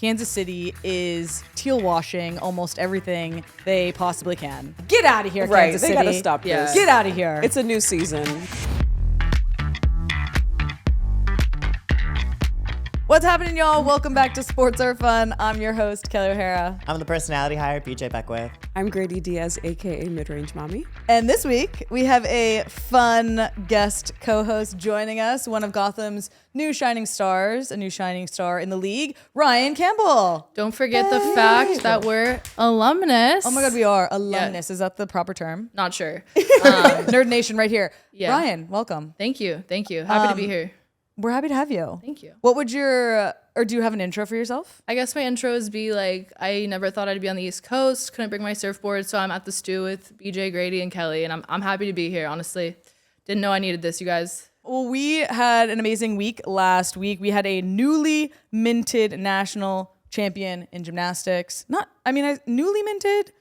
Kansas City is teal washing almost everything they possibly can. Get out of here, Kansas City. They gotta stop this. Get out of here. It's a new season. What's happening, y'all? Welcome back to Sports Are Fun. I'm your host, Kelley O'Hara. I'm the personality hire, BJ Beckwith. I'm Greydy Diaz, aka Midrange Mommy. And this week, we have a fun guest co-host joining us, one of Gotham's new shining stars, a new shining star in the league, Ryan Campbell. Don't forget the fact that we're alumnus. Oh my God, we are. Alumnus. Yeah. Is that the proper term? Not sure. Nerd Nation right here. Yeah. Ryan, welcome. Thank you. Happy to be here. We're happy to have you. Thank you. What would or do you have an intro for yourself? I guess my intros be like, I never thought I'd be on the East Coast. Couldn't bring my surfboard, so I'm at the stew with BJ, Grady, and Kelley, and I'm happy to be here, honestly. Didn't know I needed this, you guys. Well, we had an amazing week last week. We had a newly minted national champion in gymnastics. Newly minted,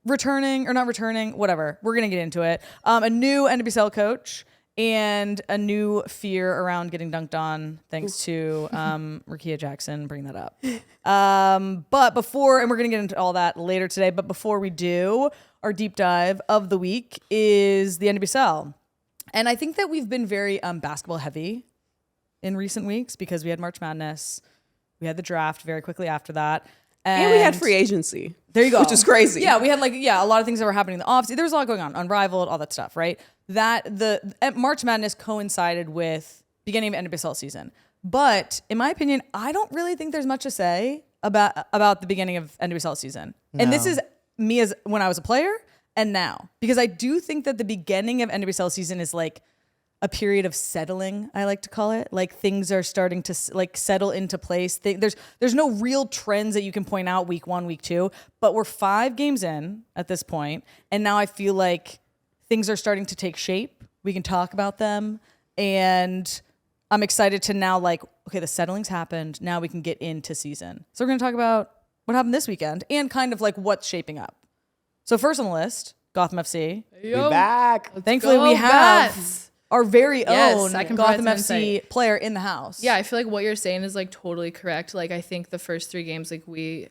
returning or not returning, whatever. We're going to get into it. A new NWSL coach. And a new fear around getting dunked on, thanks to Rakia Jackson bringing that up. But before, and we're going to get into all that later today, but before we do, our deep dive of the week is the NWSL. And I think that we've been very basketball heavy in recent weeks because we had March Madness, we had the draft very quickly after that. And we had free agency. There you go. Which is crazy. Yeah, we had a lot of things that were happening in the offseason. There was a lot going on, Unrivaled, all that stuff, right? March Madness coincided with beginning of NWSL season. But in my opinion, I don't really think there's much to say about the beginning of NWSL season. No. And this is me as when I was a player and now. Because I do think that the beginning of NWSL season is like a period of settling, I like to call it. Like things are starting to like settle into place. There's no real trends that you can point out week 1, week 2, but we're 5 games in at this point, and now I feel like things are starting to take shape. We can talk about them, and I'm excited to now okay, the settling's happened. Now we can get into season. So we're going to talk about what happened this weekend and kind of like what's shaping up. So first on the list, Gotham FC. We're back. Thankfully, we have our very own I can Gotham FC player in the house. Yeah, I feel like what you're saying is like totally correct. Like I think the first 3 games, like we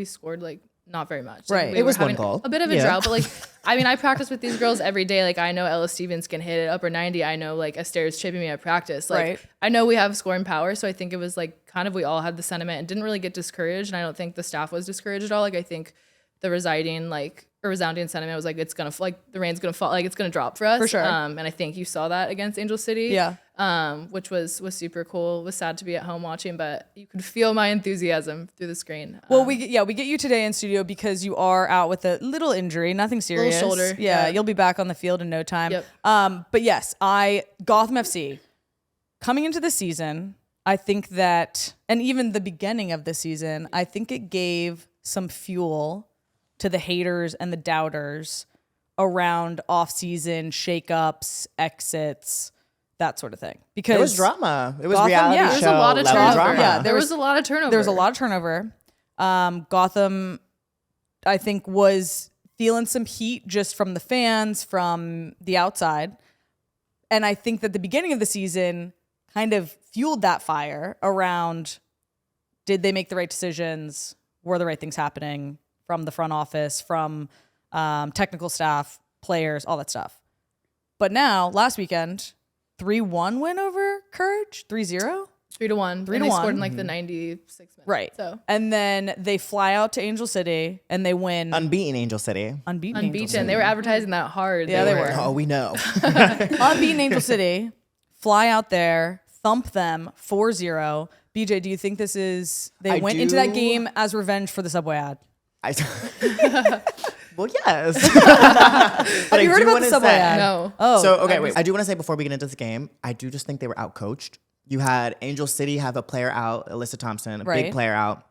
scored like not very much. Like, right. It was one goal. A bit of a drought, but like, I practice with these girls every day. Like I know Ella Stevens can hit it upper 90. I know like Esther's chipping me at practice. Like I know we have scoring power. So I think it was like kind of, we all had the sentiment and didn't really get discouraged. And I don't think the staff was discouraged at all. Like I think the resounding sentiment was like, it's gonna the rain's gonna fall, like it's gonna drop for us. For sure. And I think you saw that against Angel City. Yeah. Which was super cool. It was sad to be at home watching, but you could feel my enthusiasm through the screen. Well, we get you today in studio because you are out with a little injury, nothing serious. Little shoulder. Yeah, you'll be back on the field in no time. Yep. But yes, Gotham FC coming into the season, I think that, and even the beginning of the season, I think it gave some fuel to the haters and the doubters around off-season shakeups, exits, that sort of thing. Because there was drama. It was Gotham, reality show. There was a lot of level turnover. drama. Yeah, there was a lot of turnover. There was a lot of turnover. Gotham, I think, was feeling some heat just from the fans, from the outside. And I think that the beginning of the season kind of fueled that fire around, did they make the right decisions? Were the right things happening from the front office, from technical staff, players, all that stuff. But now, last weekend, 3-1 win over Courage? 3-0? 3-1. 3-1. They scored in like the 96 minutes. Right. So. And then they fly out to Angel City and they win. Unbeaten Angel City. Unbeaten Angel City. They were advertising that hard. Yeah, they were. Oh, we know. Unbeaten Angel City, fly out there, thump them 4-0. BJ, do you think this is, they went into that game as revenge for the Subway ad? Well, yes. Have you heard about the Subway ad? No. Oh. So, okay, wait. I do want to say before we get into this game, I do just think they were outcoached. You had Angel City have a player out, Alyssa Thompson, a big player out.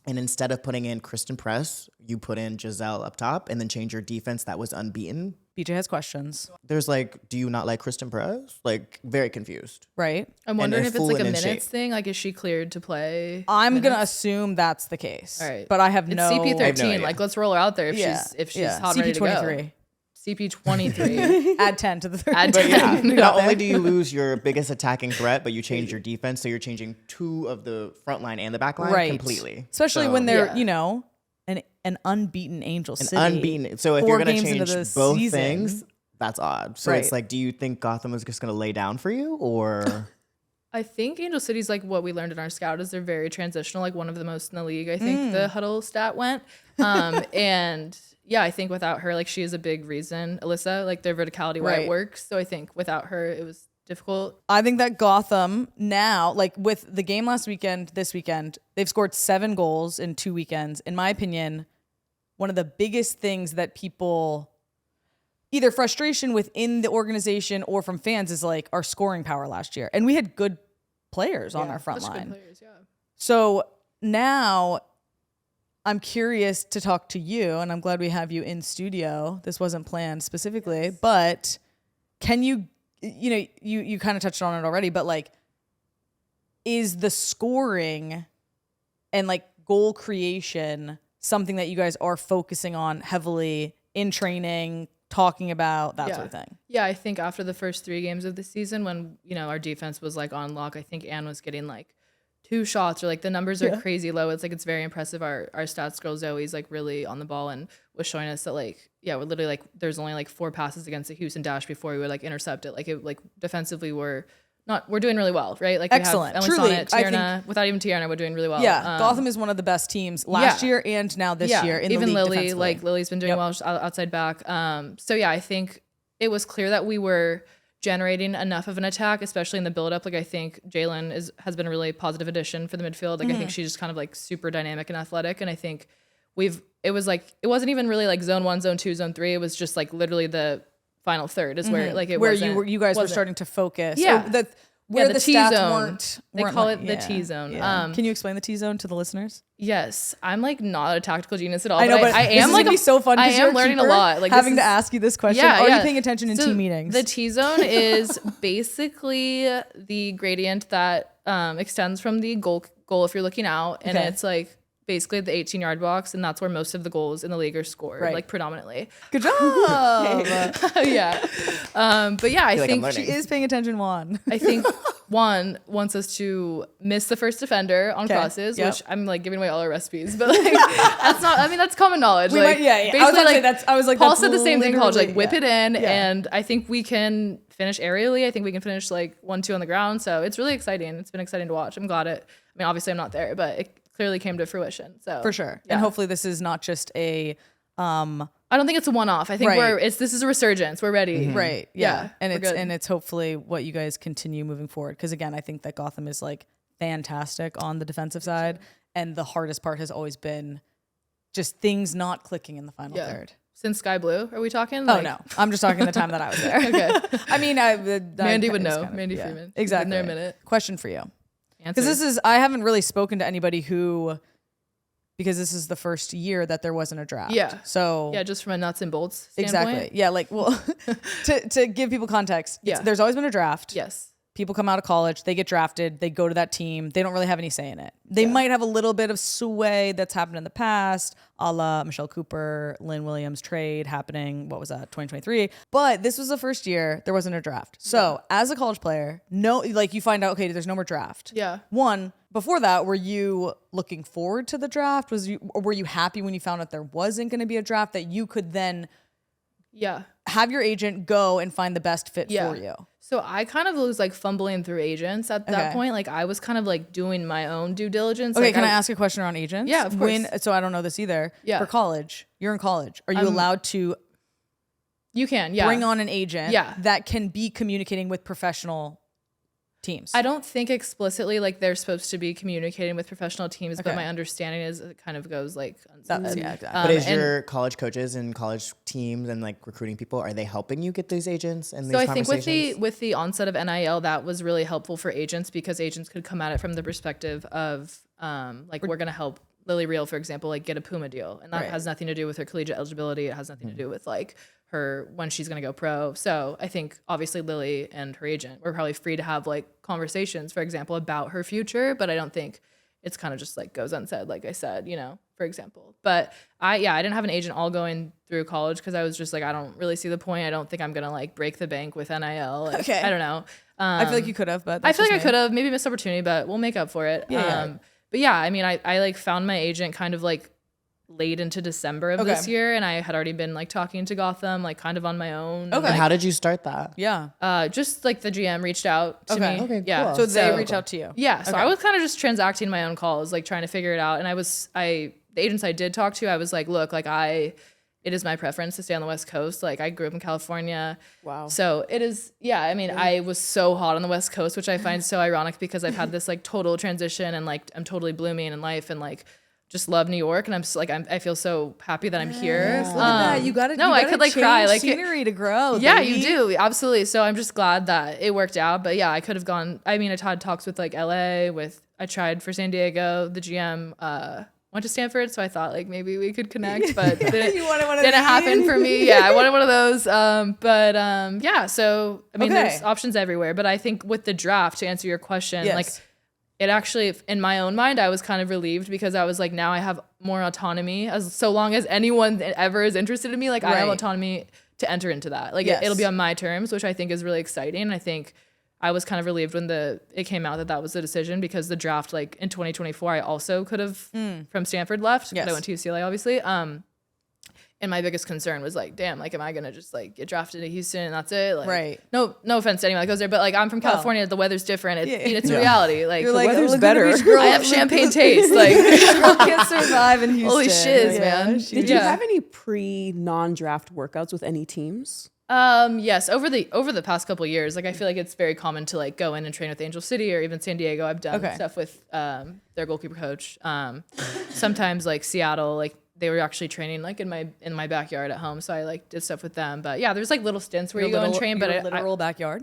And instead of putting in Kristen Press, you put in Giselle up top and then change your defense that was unbeaten. BJ has questions. There's like, do you not like Kristen Press? Like, very confused. Right. I'm wondering if it's like a in minutes shape. thing. Like, is she cleared to play? I'm going to assume that's the case. All right. But I have it's no... CP13. no idea. Like, let's roll her out there if she's hot and ready to go. CP23. Add 10 to the 30. Add But 10. yeah, Yeah. not only do you lose your biggest attacking threat, but you change your defense. So you're changing 2 of the front line and the back line completely. Especially So- when they're, Yeah. you know, an unbeaten Angel City. unbeaten. So if 4 you're going to games into change the both season. things, that's odd. So it's like, do you think Gotham is just going to lay down for you, or? I think Angel City's like what we learned in our scout is they're very transitional, like one of the most in the league. I think the huddle stat went. And yeah, I think without her, like she is a big reason, Alyssa, like their verticality where it works. So I think without her, it was difficult. I think that Gotham now, like with the game last weekend, this weekend, they've scored 7 goals in 2 weekends. In my opinion, one of the biggest things that people, either frustration within the organization or from fans, is like our scoring power last year. And we had good players on our front Such good line. players, yeah. So now I'm curious to talk to you, and I'm glad we have you in studio. This wasn't planned specifically, but can you kind of touched on it already, but like, is the scoring and like goal creation something that you guys are focusing on heavily in training, talking about that sort of thing? Yeah, I think after the first 3 games of the season, when our defense was like on lock, I think Anne was getting like 2 shots, or like the numbers are crazy low. It's like it's very impressive. Our stats girl Zoe's like really on the ball and was showing us that like we're literally like there's only like 4 passes against the Houston Dash before we would like intercept it. Like it like defensively we're doing really well, right? Like excellent. We have Truly, Sonnet, Tierna, without even Tierna, we're doing really well. Yeah, Gotham is one of the best teams last year and now this year in even the league Lily, defensively. like Lily's been doing well outside back. So yeah, I think it was clear that we were generating enough of an attack, especially in the build-up. Like I think Jalen has been a really positive addition for the midfield. Like I think she's just kind of like super dynamic and athletic. And I think it wasn't even really like zone 1, zone 2, zone 3. It was just like literally the final third is where like it where wasn't, you guys were starting to focus. Yeah. Where the the T stats zone. weren't They call like- it the T zone. Yeah. Can you explain the T zone to the listeners? Yes, I'm like not a tactical genius at all. I know, but I this am is like gonna be so fun. I 'Cause you're am a learning a keeper, lot. Like having this to is- ask you this question. Yeah, Are yeah. you paying attention in So team meetings? The T zone is basically the gradient that extends from the goal if you're looking out, and it's like basically the 18-yard box, and that's where most of the goals in the league are scored, like predominantly. Good job. Yeah, but yeah, I feel like I'm think learning. She is paying attention, Juan. I think Juan wants us to miss the first defender on crosses, Yep. which I'm like giving away all our recipes, but like that's not. I mean, that's common knowledge. We like, might- yeah. I was basically, about to say that's. I was like, Paul that's said the same thing in college, like literally- whip it in, Yeah. and I think we can finish aerially. I think we can finish like 1-2 on the ground. So it's really exciting. It's been exciting to watch. I'm glad it. I mean, obviously I'm not there, but it clearly came to fruition. So for sure. yeah. And hopefully this is not just a. I don't think it's a one-off. I think this is a resurgence. We're ready. Right. Yeah. And we're it's good. it's hopefully what you guys continue moving forward. Because again, I think that Gotham is like fantastic on the defensive side, and the hardest part has always been just things not clicking in the final third. Since Sky Blue, are we talking? Oh no, I'm just talking the time that I was there. Okay. I mean, Mandy would it's know. kind of- Mandy yeah, Freeman. Exactly. Been there a minute. Question for you. Answer. Because I haven't really spoken to anybody because this is the first year that there wasn't a draft. Yeah. So Yeah, just from a nuts and bolts standpoint. exactly. Yeah. Like, well, to give people context, there's always been a draft. Yes. People come out of college, they get drafted, they go to that team. They don't really have any say in it. They might have a little bit of sway that's happened in the past, a la Michelle Cooper, Lynn Williams trade happening, what was that, 2023? But this was the first year there wasn't a draft. So as a college player, you find out, okay, there's no more draft. Yeah. One, before that, were you looking forward to the draft? Were you happy when you found out there wasn't going to be a draft, that you could then have your agent go and find the best fit for you? So I kind of was like fumbling through agents at that point. Like I was kind of like doing my own due diligence. Okay, like, can I ask a question around agents? Yeah, of course. So I don't know this either. Yeah. For college, you're in college. Are you allowed to You can, bring on an agent Yeah. that can be communicating with professional teams? I don't think explicitly like they're supposed to be communicating with professional teams, but Okay. my understanding is it kind of goes like That's, yeah, exactly. But is and- your college coaches and college teams and like recruiting people, are they helping you get these agents and these So I think conversations? with the onset of NIL, that was really helpful for agents because agents could come at it from the perspective of like we're gonna help Lily Reel, for example, like get a Puma deal, and that has nothing to do with her collegiate eligibility. It has nothing to do with like her when she's gonna go pro. So I think obviously Lily and her agent were probably free to have like conversations, for example, about her future, but I don't think it's kind of just like goes unsaid, like I said, you know, for example. But I didn't have an agent all going through college because I was just like, I don't really see the point. I don't think I'm gonna like break the bank with NIL. Like, Okay. I don't know. I feel like you could have, but I feel like I could have maybe missed opportunity, but we'll make up for it. Yeah. But yeah, I mean, I like found my agent kind of like late into December of this year, and I had already been like talking to Gotham like kind of on my own. Okay. Like, How did you start that? yeah. Just like the GM reached out to me. Okay, yeah. cool. So they reach out to you. Yeah. So I was kind of just transacting my own calls, like trying to figure it out. And the agents I did talk to, I was like, look, like it is my preference to stay on the West Coast. Like I grew up in California. Wow. So it is, yeah. I mean, I was so hot on the West Coast, which I find so ironic because I've had this like total transition and like I'm totally blooming in life and like just love New York. And I'm just like, I feel so happy that I'm here. Look at that. You got to. No, I could like cry. Like scenery to grow. yeah, baby. you do. Absolutely. So I'm just glad that it worked out. But yeah, I could have gone. I mean, I had talks with like LA, I tried for San Diego. The GM went to Stanford. So I thought like maybe we could connect, but You wanted one of didn't these? happen for me. Yeah, I wanted one of those. Yeah, so I mean, Okay. there's options everywhere. But I think with the draft, to answer your question, Yes. like it actually, in my own mind, I was kind of relieved because I was like, now I have more autonomy as so long as anyone ever is interested in me, like I have Right. autonomy to enter into that. Like Yes. it'll be on my terms, which I think is really exciting. And I think I was kind of relieved when it came out that was the decision because the draft, like in 2024, I also could have from Stanford left, Yes. but I went to UCLA obviously. And my biggest concern was like, damn, like, am I gonna just like get drafted to Houston and that's it? Like, Right. No offense to anyone that goes there, but like I'm from California, the weather's different. It's a Yeah. reality. Like, You're like, weather's look at better. the beach girl. I have champagne taste. Like, Girl can't survive in Houston. Holy shiz, man. Did you have any non-draft workouts with any teams? Yes, over the past couple of years, like I feel like it's very common to like go in and train with Angel City or even San Diego. I've done stuff with their goalkeeper coach. Sometimes like Seattle, like they were actually training like in my backyard at home, so I like did stuff with them. But yeah, there's like little stints where you go and train. But your literal backyard.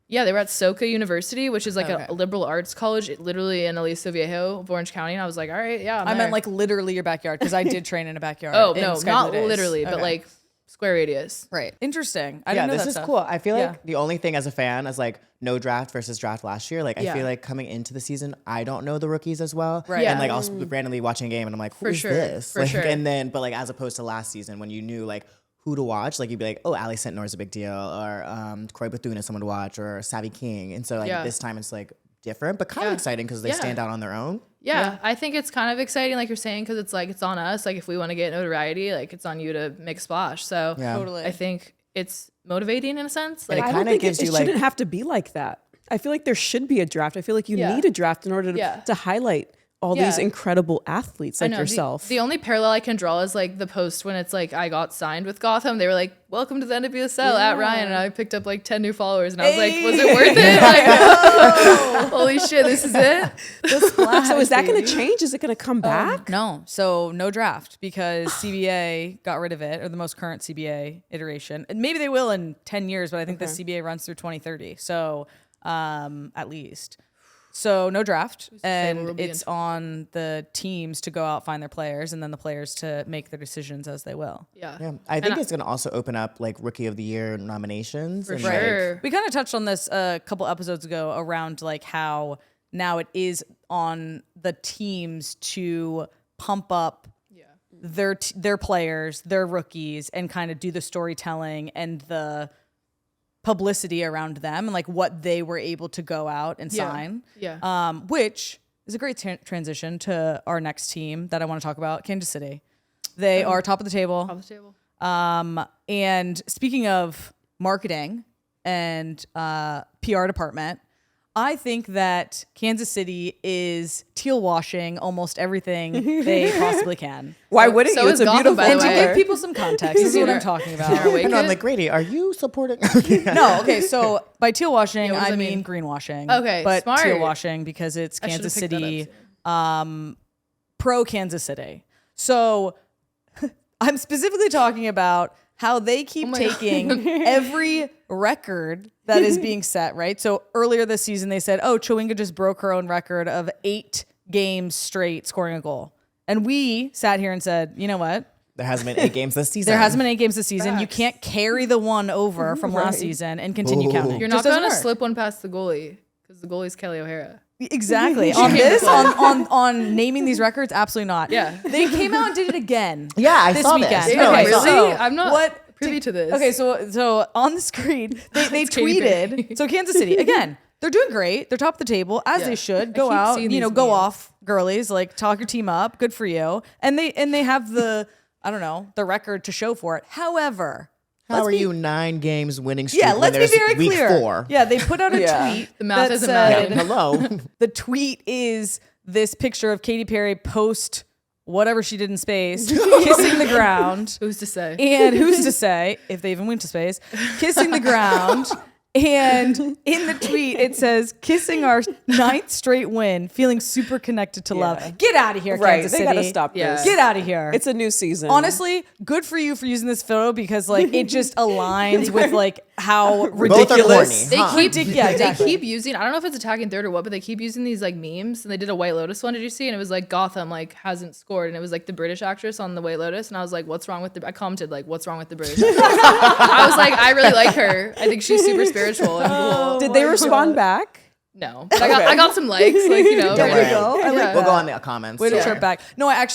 yeah, they were at Soka University, which is like Okay. a liberal arts college, literally in Aliso Viejo, of Orange County. And I was like, all right, yeah. I meant like literally your backyard because I did train in a backyard. oh in no, Sky not Blue Days. literally, but Okay. like square radius. right. Interesting. I Yeah, didn't know this that is stuff. cool. I feel like Yeah. the only thing as a fan is like no draft versus draft last year. Like I Yeah. feel like coming into the season, I don't know the rookies as well. Right. And Yeah. like I was randomly watching a game and I'm like, who For is sure. this? For Like, sure. And then, but like as opposed to last season when you knew like who to watch, like you'd be like, oh, Ali Sentnor is a big deal, or Croy Bethune is someone to watch, or Savvy King. And so like Yeah. this time it's like different, but kind of exciting because they Yeah. stand out on their own. Yeah, I think it's kind of exciting, like you're saying, because it's like it's on us. Like if we want to get notoriety, like it's on you to make a splash. So Yeah. Totally. I think it's motivating in a sense. Like it I kinda don't think gives it you, like- shouldn't have to be like that. I feel like there should be a draft. I feel like you Yeah. need a draft in order to, Yeah. to highlight all Yeah. these incredible athletes I like know, yourself. The only parallel I can draw is like the post when it's like I got signed with Gotham. They were like, "Welcome to the NWSL at Ryan," and I picked up like 10 new followers, and I was like, "Was it worth it?" Like, holy shit, this is it. So is that going to change? Is it going to come back? No. So no draft because CBA got rid of it, or the most current CBA iteration. And maybe they will in 10 years, but I think the CBA runs through 2030. So at least. So no draft. where And we'll be it's on the teams to go out, find their players, and then the players to make their decisions as they will. Yeah, Yeah. I think it's going to also open up like Rookie of the Year nominations. for and, like, sure. We kind of touched on this a couple episodes ago around like how now it is on the teams to pump up their players, their rookies, and kind of do the storytelling and the publicity around them and like what they were able to go out and sign. Yeah. Which is a great transition to our next team that I want to talk about, Kansas City. They are top of the table. Off the table. And speaking of marketing and PR department, I think that Kansas City is teal washing almost everything they possibly can. Why wouldn't so you? is It's a Gotham, beautiful by the And to way. give people some context, this is what I'm talking about. And I'm like, Greydy, are you supporting? No, okay, so by teal washing, what does I that mean mean? greenwashing. Okay, but smart. teal washing because it's I should've Kansas picked that up City, sooner. pro Kansas City. So I'm specifically talking about how they keep taking every record that is being set, right? So earlier this season, they said, oh, Chowinga just broke her own record of 8 games straight scoring a goal. And we sat here and said, you know what? There hasn't been 8 games this season. There hasn't been 8 games this season. You Facts. can't carry the one over from last season and continue Ooh. counting. You're Just not going doesn't to work. slip one past the goalie because the goalie's Kelley O'Hara. Exactly. On this, on naming these records, absolutely not. Yeah. They came out and did it again. Yeah, I this saw weekend. this. No, Okay, really? so I'm not privy to this. Okay, so on the screen, they Katy Perry. tweeted. So Kansas City, again, they're doing great. They're top of the table, as they should. Go keep out, seeing go these memes. off, girlies. Like, talk your team up. Good for you. And they have the, I don't know, the record to show for it. However, How are you 9 games winning streak yeah, when let's be there's very week clear. 4? Yeah, they put out a tweet. The math that isn't said- mathing. Hello. The tweet is this picture of Katy Perry post whatever she did in space, kissing the ground. Who's to say? And who's to say, if they even went to space, kissing the ground. And in the tweet, it says, kissing our 9th straight win, feeling super connected to love. Get out of here, Right. Kansas They City. got to stop Yeah. this. Get out of here. It's a new season. Honestly, good for you for using this photo because like it just aligns with like how Both are ridiculous. corny. They Huh. keep, Yeah, they exactly. keep using. I don't know if it's attacking third or what, but they keep using these like memes. And they did a White Lotus one. Did you see? And it was like Gotham like hasn't scored, and it was like the British actress on the White Lotus. And I was like, what's wrong with the? I commented like, what's wrong with the British actress? I was like, I really like her. I think she's super spiritual and cool. Did they respond back? No, but I got some likes. Like you know, Don't There you worry. go. I like Yeah. We'll go on the comments. Way to Yeah. chirp back. No, I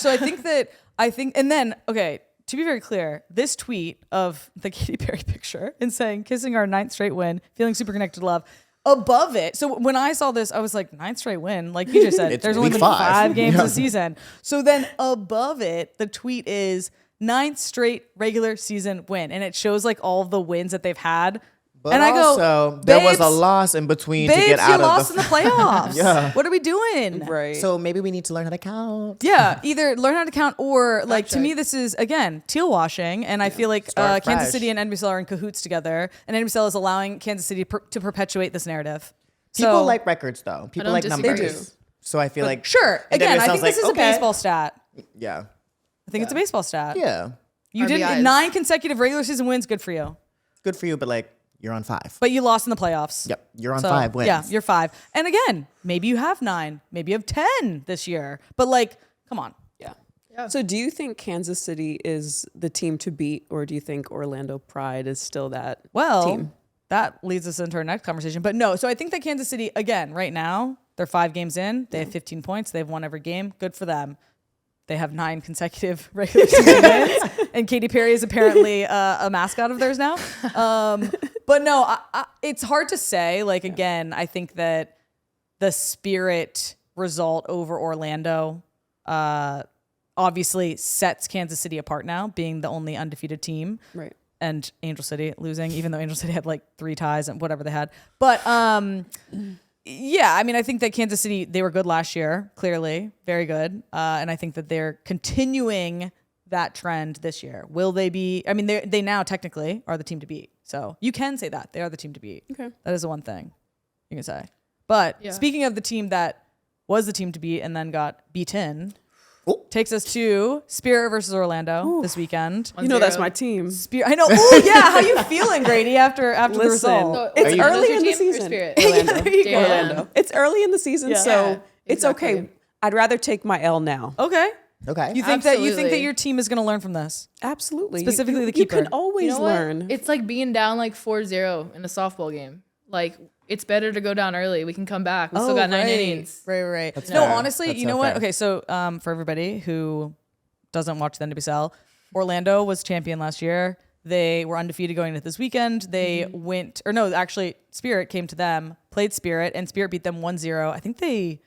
think, and then, okay, to be very clear, this tweet of the Katy Perry picture and saying, kissing our 9th straight win, feeling super connected to love, above it. So when I saw this, I was like, 9th straight win? Like you just said, It's there's only week been 5. 5 games Yeah. this season. So then above it, the tweet is 9th straight regular season win. And it shows like all of the wins that they've had. But and I go, also, there was a "Babes, loss in between to Babes, get out you of lost in the playoffs. Yeah. What are we doing? Right. So maybe we need to learn how to count. Yeah, either learn how to count or like to check. me this is again teal washing, and I feel like Start Kansas fresh. City and NWSL are in cahoots together, and NWSL is allowing Kansas City to perpetuate this narrative. People So- like records though. People don't like disagree. numbers. So I feel like Sure. Again, I NWSL think 's like, this is okay. a baseball stat. Yeah. I think it's a baseball stat. Yeah. You did RBIs. 9 consecutive regular season wins. Good for you. Good for you, but like you're on 5. But you lost in the playoffs. Yep. You're on So, 5 wins. Yeah, you're 5. And again, maybe you have 9. Maybe you have 10 this year. But like, come on. Yeah. So do you think Kansas City is the team to beat, or do you think Orlando Pride is still that Well, team? that leads us into our next conversation. But no, so I think that Kansas City, again, right now, they're 5 games in. They have 15 points. They've won every game. Good for them. They have 9 consecutive regular season wins. And Katy Perry is apparently a mascot of theirs now. But no, it's hard to say. Like, again, I think that the Spirit result over Orlando obviously sets Kansas City apart now, being the only undefeated team. Right. And Angel City losing, even though Angel City had like 3 ties and whatever they had. But yeah, I mean, I think that Kansas City, they were good last year, clearly, very good. And I think that they're continuing that trend this year. Will they be? I mean, they now technically are the team to beat. So you can say that they are the team to beat. Okay. That is the one thing you can say. But Yeah. speaking of the team that was the team to beat and then got beaten, Oh. takes us to Spirit versus Orlando this weekend. You know that's 1-0. my team. I know. Oh yeah, how you feeling, Grady? After the Listen. result? So, It's are you- early those your in the team or season. Spirit? Orlando. There you go. Damn. Orlando. It's early in the season, Yeah. so Yeah, it's exactly. okay. I'd rather take my L now. Okay. Okay. You think that Absolutely. your team is going to learn from this? Absolutely. Specifically the You keeper. can always You know what? learn. It's like being down like 4-0 in a softball game. Like it's better to go down early. We can come back. We still got 9 innings. Right. That's No, fair. honestly, That's you so know what? fair. Okay, so for everybody who doesn't watch the NWSL, Orlando was champion last year. They were undefeated going into this weekend. They went, or no, actually, Spirit came to them, played Spirit, and Spirit beat them 1-0. I think they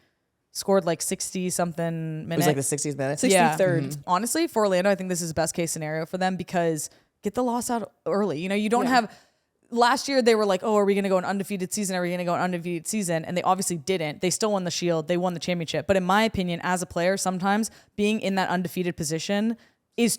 scored like 60-something It minutes. was like the 60th minute. 63rd. Honestly, for Orlando, I think this is the best case scenario for them because get the loss out early. You know, you don't have. Last year they were like, "Oh, are we going to go an undefeated season? Are we going to go an undefeated season?" And they obviously didn't. They still won the Shield. They won the championship. But in my opinion, as a player, sometimes being in that undefeated position is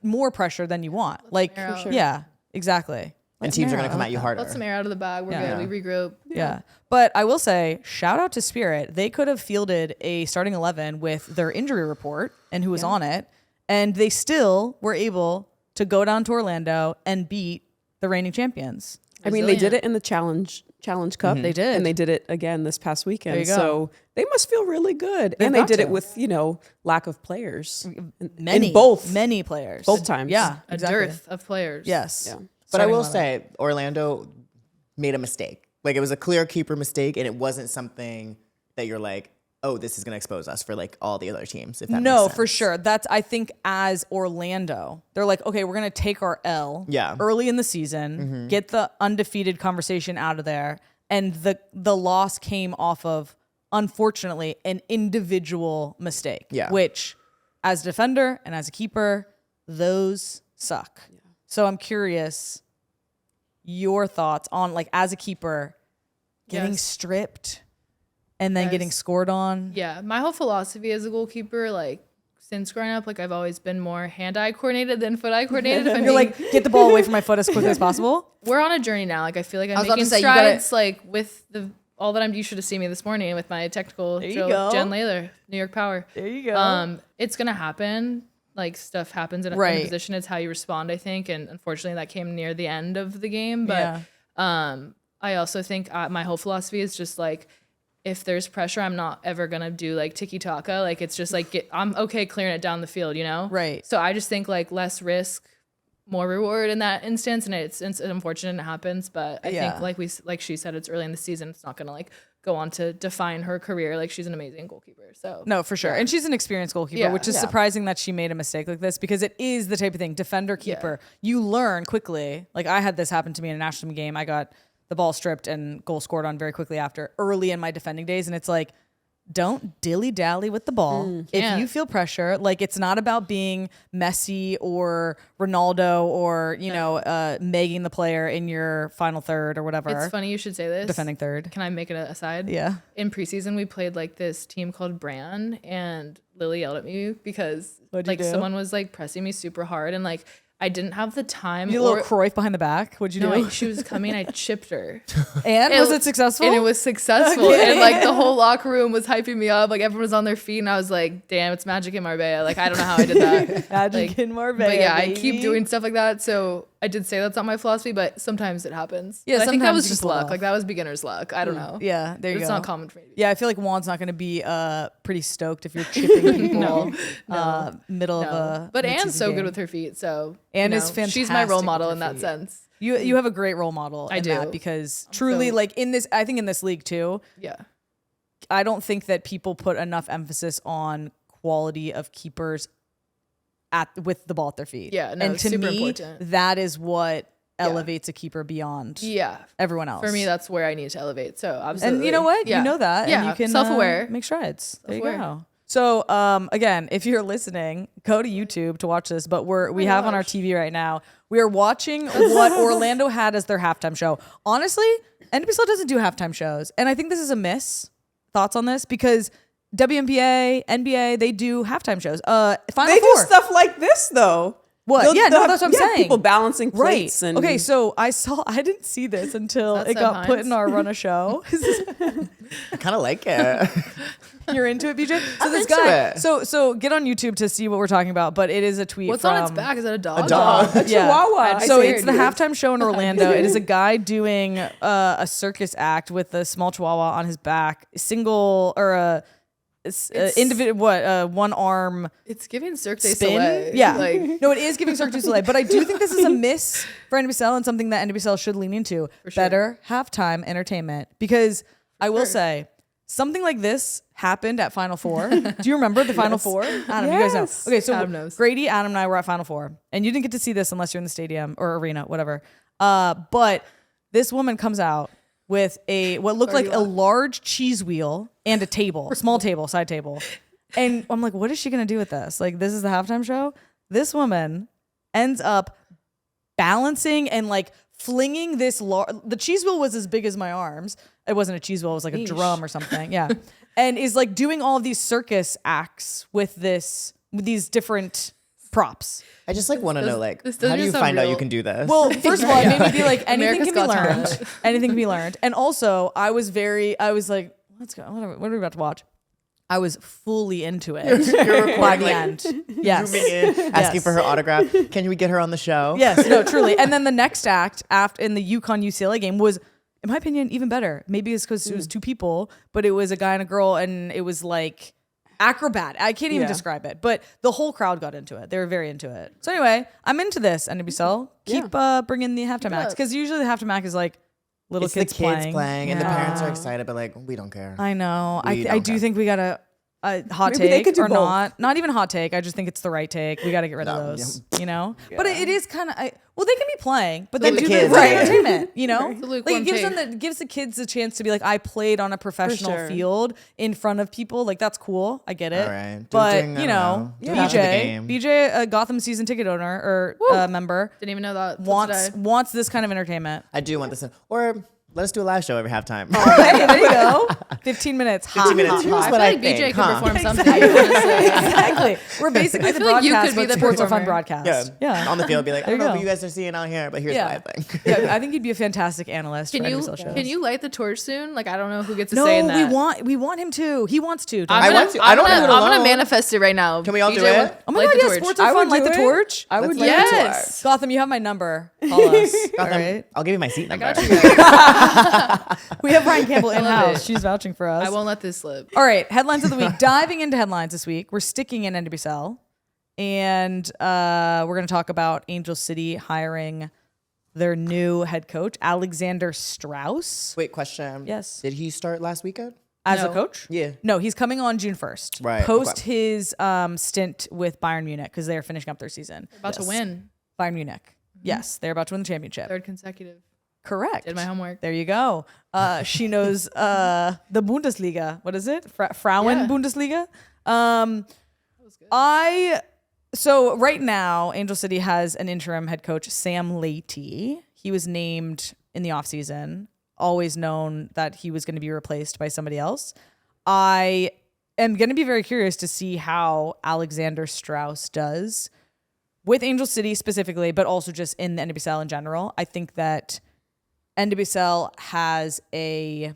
more pressure than you want. Like, air out. yeah, exactly. And teams are going to come at you harder. Let some air out of the bag. We're Yeah. good. We regroup. Yeah. But I will say, shout out to Spirit. They could have fielded a starting 11 with their injury report and who was on it. And they still were able to go down to Orlando and beat the reigning champions. I mean, they did Resilient. it in the Challenge Cup. They did. And they did it again this past weekend. There you go. So they must feel really good. And they got did to. it with, lack of players. Many both. many players. Both times. Yeah. A exactly. dearth of players. Yes. Yeah. But I Starting will 11. say, Orlando made a mistake. Like it was a clear keeper mistake, and it wasn't something that you're like, oh, this is going to expose us for like all the other teams. If that No, makes sense. for sure. That's, I think, as Orlando, they're like, okay, we're going to take our L early in the season, get the undefeated conversation out of there. And the loss came off of, unfortunately, an individual mistake, which as a defender and as a keeper, those suck. Yeah. So I'm curious your thoughts on, like, as a keeper, getting stripped and then getting scored on. Yeah, my whole philosophy as a goalkeeper, like, since growing up, like, I've always been more hand-eye coordinated than foot-eye coordinated. You're like, get the ball away from my foot as quickly as possible. We're on a journey now. Like, I feel like I'm making strides, like, with all that you should have seen me this morning with my technical drill, Jen Layler, New York Power. There you go. It's going to happen. Like, stuff happens in a position. It's how you respond, I think. And unfortunately, that came near the end of the game. But I also think my whole philosophy is just, like, if there's pressure, I'm not ever going to do, like, tiki-taka. Like, it's just, like, I'm okay clearing it down the field, you know? Right. So I just think, like, less risk, more reward in that instance. And it's unfortunate it happens. But I think, like she said, it's early in the season. It's not going to, like, go on to define her career. Like, she's an amazing goalkeeper. So no, for sure. And she's an experienced goalkeeper, which is surprising that she made a mistake like this, because it is the type of thing, defender, keeper, you learn quickly. Like, I had this happen to me in a national game. I got the ball stripped and goal scored on very quickly after, early in my defending days. And it's like, don't dilly-dally with the ball. If you feel pressure, like, it's not about being Messi or Ronaldo or, you know, megging the player in your final third or whatever. It's funny you should say this. Defending third. Can I make it aside? Yeah. In preseason, we played, like, this team called Bran, and Lily yelled at me because, like, someone was, like, pressing me super hard, and, like, I didn't have the time. You little Cruyff behind the back. What'd you do? She was coming. I chipped her. And was it successful? And it was successful. Okay. And, like, the whole locker room was hyping me up. Like, everyone was on their feet, and I was like, damn, it's magic in Marbella. Like, I don't know how I did that. Magic like, in Marbella. But yeah, baby. I keep doing stuff like that. So I did say that's not my philosophy, but sometimes it happens. Yeah, but I think that was you just luck. Like, that was beginner's luck. I don't know. Yeah, there you go. It's not common for me. Yeah, I feel like Juan's not going to be pretty stoked if you're chipping people middle of a. But Anne's so game. good with her feet, so Anne is fantastic. She's my role model in that sense. You have a great role model. I do, because truly, like, in this, I think in this league too. Yeah, I don't think that people put enough emphasis on quality of keepers with the ball at their feet. Yeah, no, and to super me, important. That is what elevates a keeper beyond everyone else. For me, that's where I need to elevate. So absolutely. And you know what? You know that. Yeah, and you can self-aware. Make strides. There you go. So again, if you're listening, go to YouTube to watch this. But we have on our TV right now, we are watching what Orlando had as their halftime show. Honestly, NWSL doesn't do halftime shows. And I think this is a miss. Thoughts on this? Because WNBA, NBA, they do halftime shows. Final Four. They do stuff like this, though. What? That's what I'm saying. People balancing plates. Right. And okay, so I didn't see this until it got put in our run of show. I kind of like it. You're into it, BJ? So this guy, so get on YouTube to see what we're talking about, but it is a tweet What's from... on its back? Is that a dog? A dog. A chihuahua. So it's the halftime show in Orlando. It is a guy doing a circus act with a small chihuahua on his back, single, or a... individual one arm it's giving Cirque du spin. Soleil. Yeah, like, no, it is giving Cirque du Soleil, but I do think this is a miss for NWSL and something that NWSL should lean into. Better halftime entertainment, because I will say something like this happened at Final Four. Do you remember the Final Four? Adam, you guys know. Okay, so Adam knows. Grady, Adam, and I were at Final Four, and you didn't get to see this unless you're in the stadium or arena, whatever. But this woman comes out with what looked like a large cheese wheel and a table, small table, side table. And I'm like, what is she going to do with this? Like, this is the halftime show? This woman ends up balancing and, like, flinging this the cheese wheel was as big as my arms. It wasn't a cheese wheel. It was like a drum or something. Yeah. And is, like, doing all of these circus acts with these different props. I just want to know, like, this how do you doesn't find out real. you can do this? Well, first of all, it made me be like, anything America's can be Got learned. Talent. Anything can be learned. And also, I was like, let's go. What are we about to watch? I was fully into it You're by the like, end. Yes. zooming in, asking for her autograph. Can we get her on the show? Yes, no, truly. And then the next act after in the UConn UCLA game was, in my opinion, even better. Maybe it's because it was two people, but it was a guy and a girl, and it was like acrobat. I can't even describe it, but the whole crowd got into it. They were very into it. So anyway, I'm into this, NWSL. Keep bringing the halftime acts, because usually the halftime act is like little it's kids the kids playing, and the Yeah. parents are excited, but like we don't care. I know. We I don't do care. think we got a hot Maybe they take could do or both. not even a hot take. I just think it's the right take. We got to get rid of No, those, you know. But it is kind of well, they can be playing, but Let then the do kids, the right yeah. entertainment, you know. It's a Like lukewarm it gives take. them gives the kids a chance to be like, I played on a professional sure. field in front of people. Like that's cool. I get it. All right. But Doing, I you don't know, know, doing after the game. BJ, a Gotham season ticket owner or member, Didn't even know that. till wants today. wants this kind of entertainment. I do want this, or let us do a live show every halftime. Hey, there you go. 15 minutes. 15 minutes. Here's I what feel I like BJ think. could huh? perform something. honestly. Exactly. We're basically the feel like you broadcast, could be but the sports are fun performer. broadcast. Yeah. On the field, be like, I There don't know you what go. you guys are seeing out here, but here's Yeah. what I think. Yeah, I think you'd be a fantastic analyst Can for you NWSL shows. can you light the torch soon? Like I don't know who gets to No, say that. we want him to. He wants to. I'm I gonna, want to. I don't I'm do it gonna, I'm gonna alone. manifest it right now. Can we all do BJ, it? Oh my light god, the yeah, torch. sports are fun. Light the torch. I would Let's like light the Yes. Gotham, you have my number. Call us. All Gotham, right. I'll give you my seat number. Got you guys. We have Brian Campbell in love house. it. She's vouching for us. I won't let this slip. All right, headlines of the week. Diving into headlines this week, we're sticking in NWSL, and we're going to talk about Angel City hiring their new head coach, Alexander Strauss, Wait, question. Yes. Did he start last weekend? as a No. coach. Yeah. No, he's coming on June 1st. Right, Post okay. his stint with Bayern Munich because they are finishing up their season. About to win. Bayern Munich. Yes, they're about to win the championship. Third consecutive. Correct. Did my homework. There you go. She knows the Bundesliga. What is it? Frauen Yeah. Bundesliga. was good. So right now, Angel City has an interim head coach, Sam Leahy. He was named in the offseason, always known that he was going to be replaced by somebody else. I am going to be very curious to see how Alexander Strauss does with Angel City specifically, but also just in the NWSL in general. I think that NWSL has how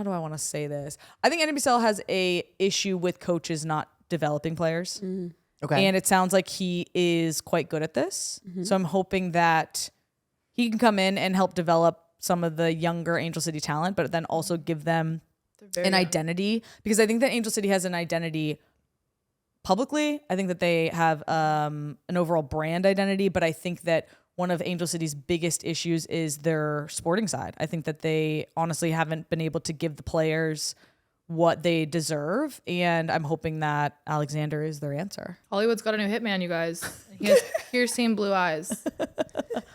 do I want to say this? I think NWSL has a issue with coaches not developing players. Okay. And it sounds like he is quite good at this. So I'm hoping that he can come in and help develop some of the younger Angel City talent, but then also give them an identity, because I think that Angel City has an identity publicly. I think that they have an overall brand identity, but I think that one of Angel City's biggest issues is their sporting side. I think that they honestly haven't been able to give the players what they deserve, and I'm hoping that Alexander is their answer. Hollywood's got a new hitman, you guys. He has piercing blue eyes.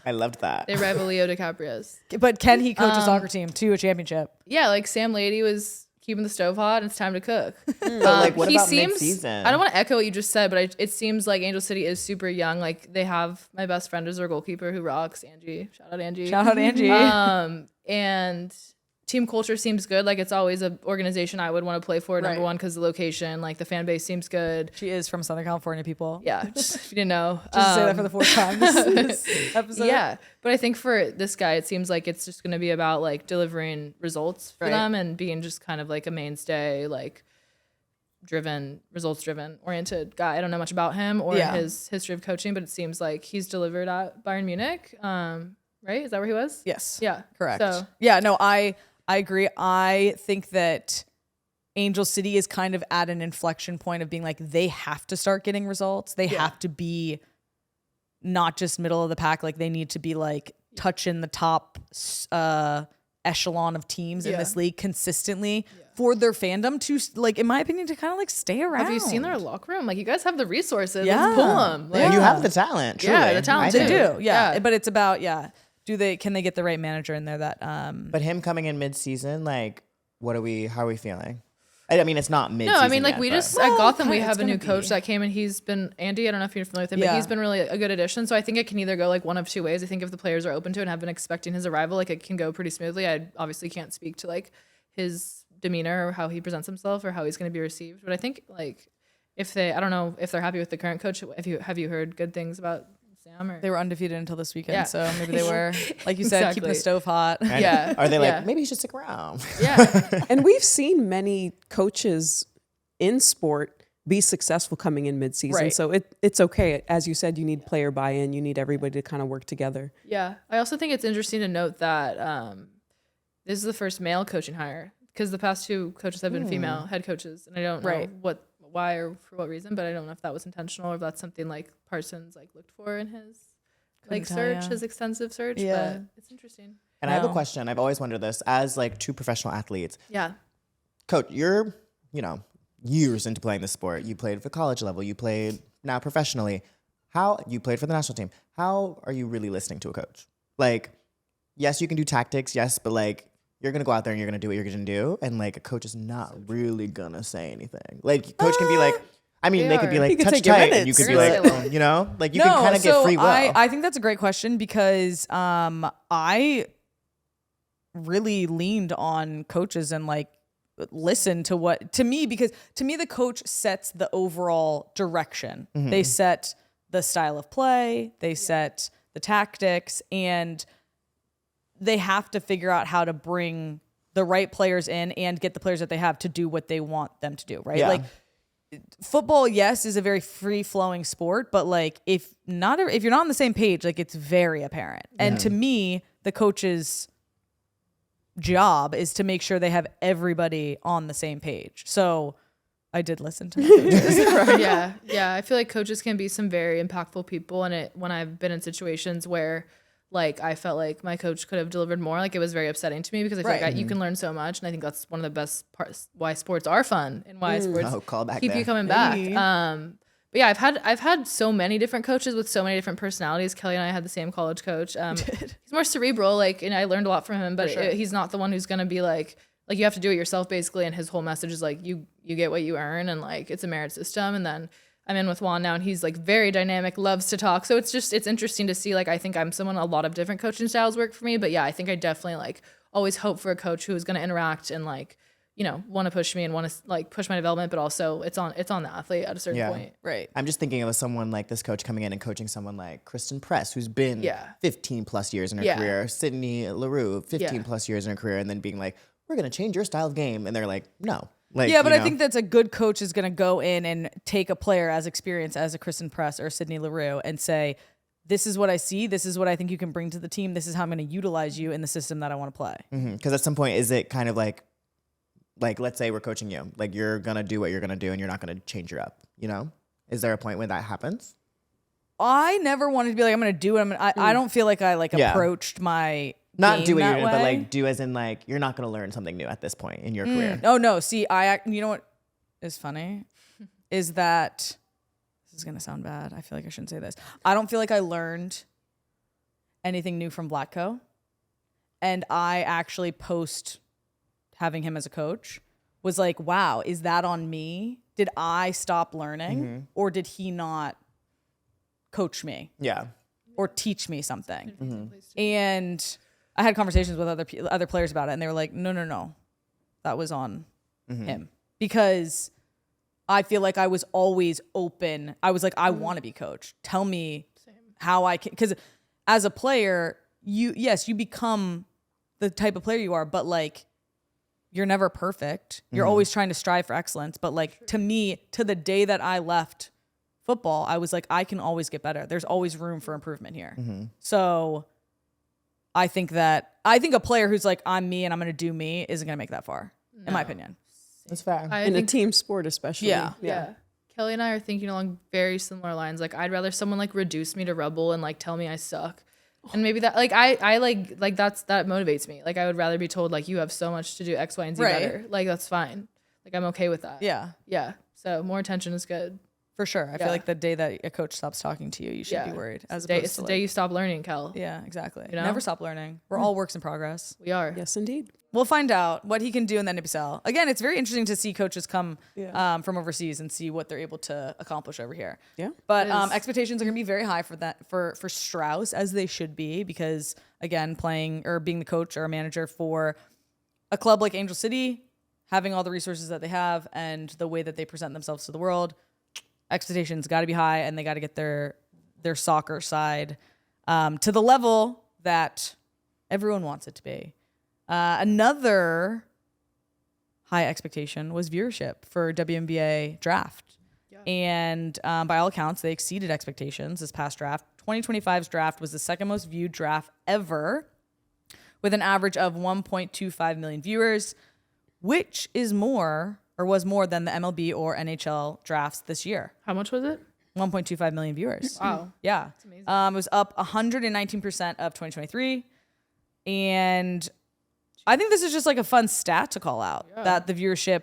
I loved that. They rival Leo DiCaprio's. But can he coach a soccer team to a championship? Yeah, like Sam Lady was keeping the stove hot and it's time to cook. like, what he about seems, mid-season? I don't want to echo what you just said, but it seems like Angel City is super young. Like they have my best friend is their goalkeeper who rocks, Angie. Shout out Angie. Shout out Angie. And team culture seems good. Like it's always an organization I would want to play for, number Right. one, because the location, like the fan base seems good. She is from Southern California, people. Yeah, just if you didn't know. Just to say that for the fourth time this episode. Yeah, but I think for this guy, it seems like it's just going to be about like delivering results for Right. them and being just kind of like a mainstay, like results driven oriented guy. I don't know much about him or Yeah. his history of coaching, but it seems like he's delivered at Bayern Munich. Right? Is that where he was? Yes. Yeah. Correct. So Yeah, no, I agree. I think that Angel City is kind of at an inflection point of being like, they have to start getting results. They have to be not just middle of the pack. Like they need to be like touching the top echelon of teams in this league consistently for their fandom to, like, in my opinion, to kind of like stay around. have you seen their locker room? Like you guys have the resources. Yeah. Let's pull them. And you have the talent. Truly. Yeah, the talent I too. do. They do, yeah. Yeah. But it's about, can they get the right manager in there that But him coming in mid-season, like, how are we feeling? I mean, it's not mid-season. No, I mean, like yet, we but- just Well, at Gotham, we kinda, have it's a new gonna coach be. that came and he's been Andy. I don't know if you're familiar with him, Yeah. but he's been really a good addition. So I think it can either go like one of two ways. I think if the players are open to it and have been expecting his arrival, like it can go pretty smoothly. I obviously can't speak to like his demeanor or how he presents himself or how he's going to be received. But I think like I don't know if they're happy with the current coach. Have you heard good things about Sam? Or they were undefeated until this weekend. Yeah. So maybe they were, like you said, keeping the Exactly. stove hot. Right? Yeah. Are they like, Yeah. maybe he should stick around? yeah, And we've seen many coaches in sport be successful coming in mid-season. Right. So it's okay. As you said, you need player buy-in. You need everybody to kind of work together. yeah. I also think it's interesting to note that this is the first male coaching hire because the past two coaches have been female head coaches, and I don't know Right. why or for what reason, but I don't know if that was intentional or if that's something like Parsons like looked for in his like tell search, ya. his extensive search, Yeah. but it's interesting. And I have a question. I've always wondered this. As like two professional athletes, Yeah. Coach, you're, years into playing this sport. You played for college level. You played now professionally. How you played for the national team. How are you really listening to a coach? Like, yes, you can do tactics. Yes, but like, you're going to go out there and you're going to do what you're going to do. And like, a coach is not really going to say anything. Like, coach can be like, they could be like, touch tight. And you could be like, like you can kind of get free will. I think that's a great question because I really leaned on coaches and like listen to because to me the coach sets the overall direction. Mm-hmm. They set the style of play, they set the tactics, and they have to figure out how to bring the right players in and get the players that they have to do what they want them to do, right? Yeah. Like football, yes, is a very free-flowing sport, but like if you're not on the same page, like it's very apparent. And to me, the coach's job is to make sure they have everybody on the same page. So I did listen to my coaches. Yeah. I feel like coaches can be some very impactful people, and when I've been in situations where like I felt like my coach could have delivered more, like it was very upsetting to me because I feel like you can learn so much, and I think that's one of the best parts why sports are fun and why sports keep you coming back. But yeah, I've had so many different coaches with so many different personalities. Kelley and I had the same college coach. He's more cerebral, like, and I learned a lot from him, but he's not the one who's gonna be like you have to do it yourself basically, and his whole message is like you get what you earn, and like it's a merit system. And then I'm in with Juan now, and he's like very dynamic, loves to talk. So it's interesting to see. Like I think I'm someone, a lot of different coaching styles work for me, but yeah, I think I definitely like always hope for a coach who is going to interact and like want to push me and want to like push my development, but also it's on the athlete at a certain point. Right. I'm just thinking of someone like this coach coming in and coaching someone like Kristen Press, who's been 15 plus years in her career, Sydney LaRue, 15 plus years in her career, and then being like, we're going to change your style of game. And they're like, no. Like, yeah, but I think that's a good coach is going to go in and take a player as experienced as a Kristen Press or Sydney LaRue and say, this is what I see. This is what I think you can bring to the team. This is how I'm going to utilize you in the system that I want to play. Because at some point, is it kind of like, let's say we're coaching you, like you're going to do what you're going to do and you're not going to change her up, Is there a point when that happens? I never wanted to be like, I'm going to do it. I don't feel like I approached my not do what you're doing, but like do as in like you're not going to learn something new at this point in your career. Oh no, see, you know what is funny is that this is going to sound bad. I feel like I shouldn't say this. I don't feel like I learned anything new from Blackco, and I actually post having him as a coach was like, wow, is that on me? Did I stop learning or did he not coach me? Yeah. Or teach me something? And I had conversations with other players about it, and they were like, no, that was on him. Because I feel like I was always open. I was like, I want to be coached. Tell me how I can, because as a player, you become the type of player you are, but like, you're never perfect. You're always trying to strive for excellence. But like to me, to the day that I left football, I was like, I can always get better. There's always room for improvement here. So I think a player who's like, I'm me and I'm going to do me isn't going to make that far, in my opinion. That's fair. In a team sport, especially. Yeah. Kelley and I are thinking along very similar lines. Like I'd rather someone like reduce me to rubble and like tell me I suck. And maybe that like I like that motivates me. Like I would rather be told like you have so much to do X, Y, and Z better. Like that's fine. Like I'm okay with that. Yeah. Yeah. So more attention is good. For sure. I feel like the day that a coach stops talking to you, you should be worried. It's the day you stop learning, Kel. Yeah, exactly. Never stop learning. We're all works in progress. We are. Yes, indeed. We'll find out what he can do in the NWSL. Again, it's very interesting to see coaches come from overseas and see what they're able to accomplish over here. Yeah. But expectations are going to be very high for that for Strauss, as they should be, because again, playing or being the coach or a manager for a club like Angel City, having all the resources that they have and the way that they present themselves to the world, expectations got to be high, and they got to get their soccer side to the level that everyone wants it to be. Another high expectation was viewership for WNBA Draft. Yeah. And by all accounts, they exceeded expectations this past draft. 2025's draft was the second most viewed draft ever, with an average of 1.25 million viewers, which is more or was more than the MLB or NHL drafts this year. How much was it? 1.25 million viewers. Wow. Yeah. That's amazing. It was up 119% of 2023. And I think this is just like a fun stat to call out that the viewership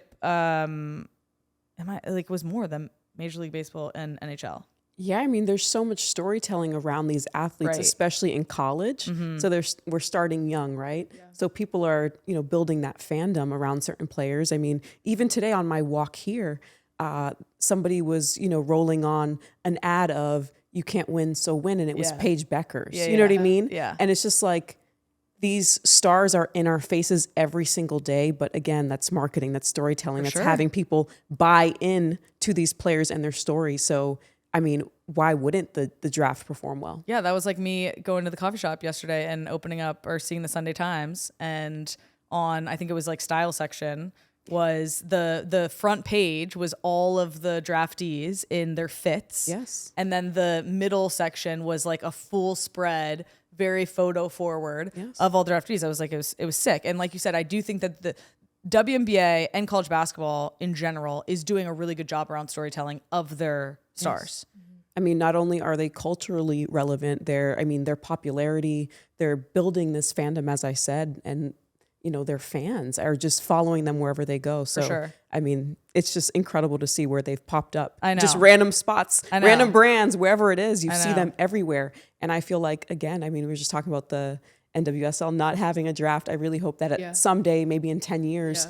was more than Major League Baseball and NHL. Yeah, I mean, there's so much storytelling around these athletes, especially in college. So we're starting young, right? Yeah. So people are, building that fandom around certain players. I mean, even today on my walk here, somebody was, rolling on an ad of "You can't win, so win," and it was Paige Beckers. You know what I mean? Yeah. And it's just like these stars are in our faces every single day. But again, that's marketing, that's storytelling, that's having people buy in to these players and their stories. So I mean, why wouldn't the draft perform well? Yeah, that was like me going to the coffee shop yesterday and opening up or seeing the Sunday Times, and on, I think it was like style section, was the front page was all of the draftees in their fits. Yes. And then the middle section was like a full spread, very photo forward of all the draftees. I was like, it was sick. And like you said, I do think that the WNBA and college basketball in general is doing a really good job around storytelling of their stars. I mean, not only are they culturally relevant, their popularity, they're building this fandom, as I said, and their fans are just following them wherever they go. So, I mean, it's just incredible to see where they've popped up. I know. Just random spots, random brands, wherever it is, you see them everywhere. And I feel like, again, I mean, we were just talking about the NWSL not having a draft. I really hope that someday, maybe in 10 years,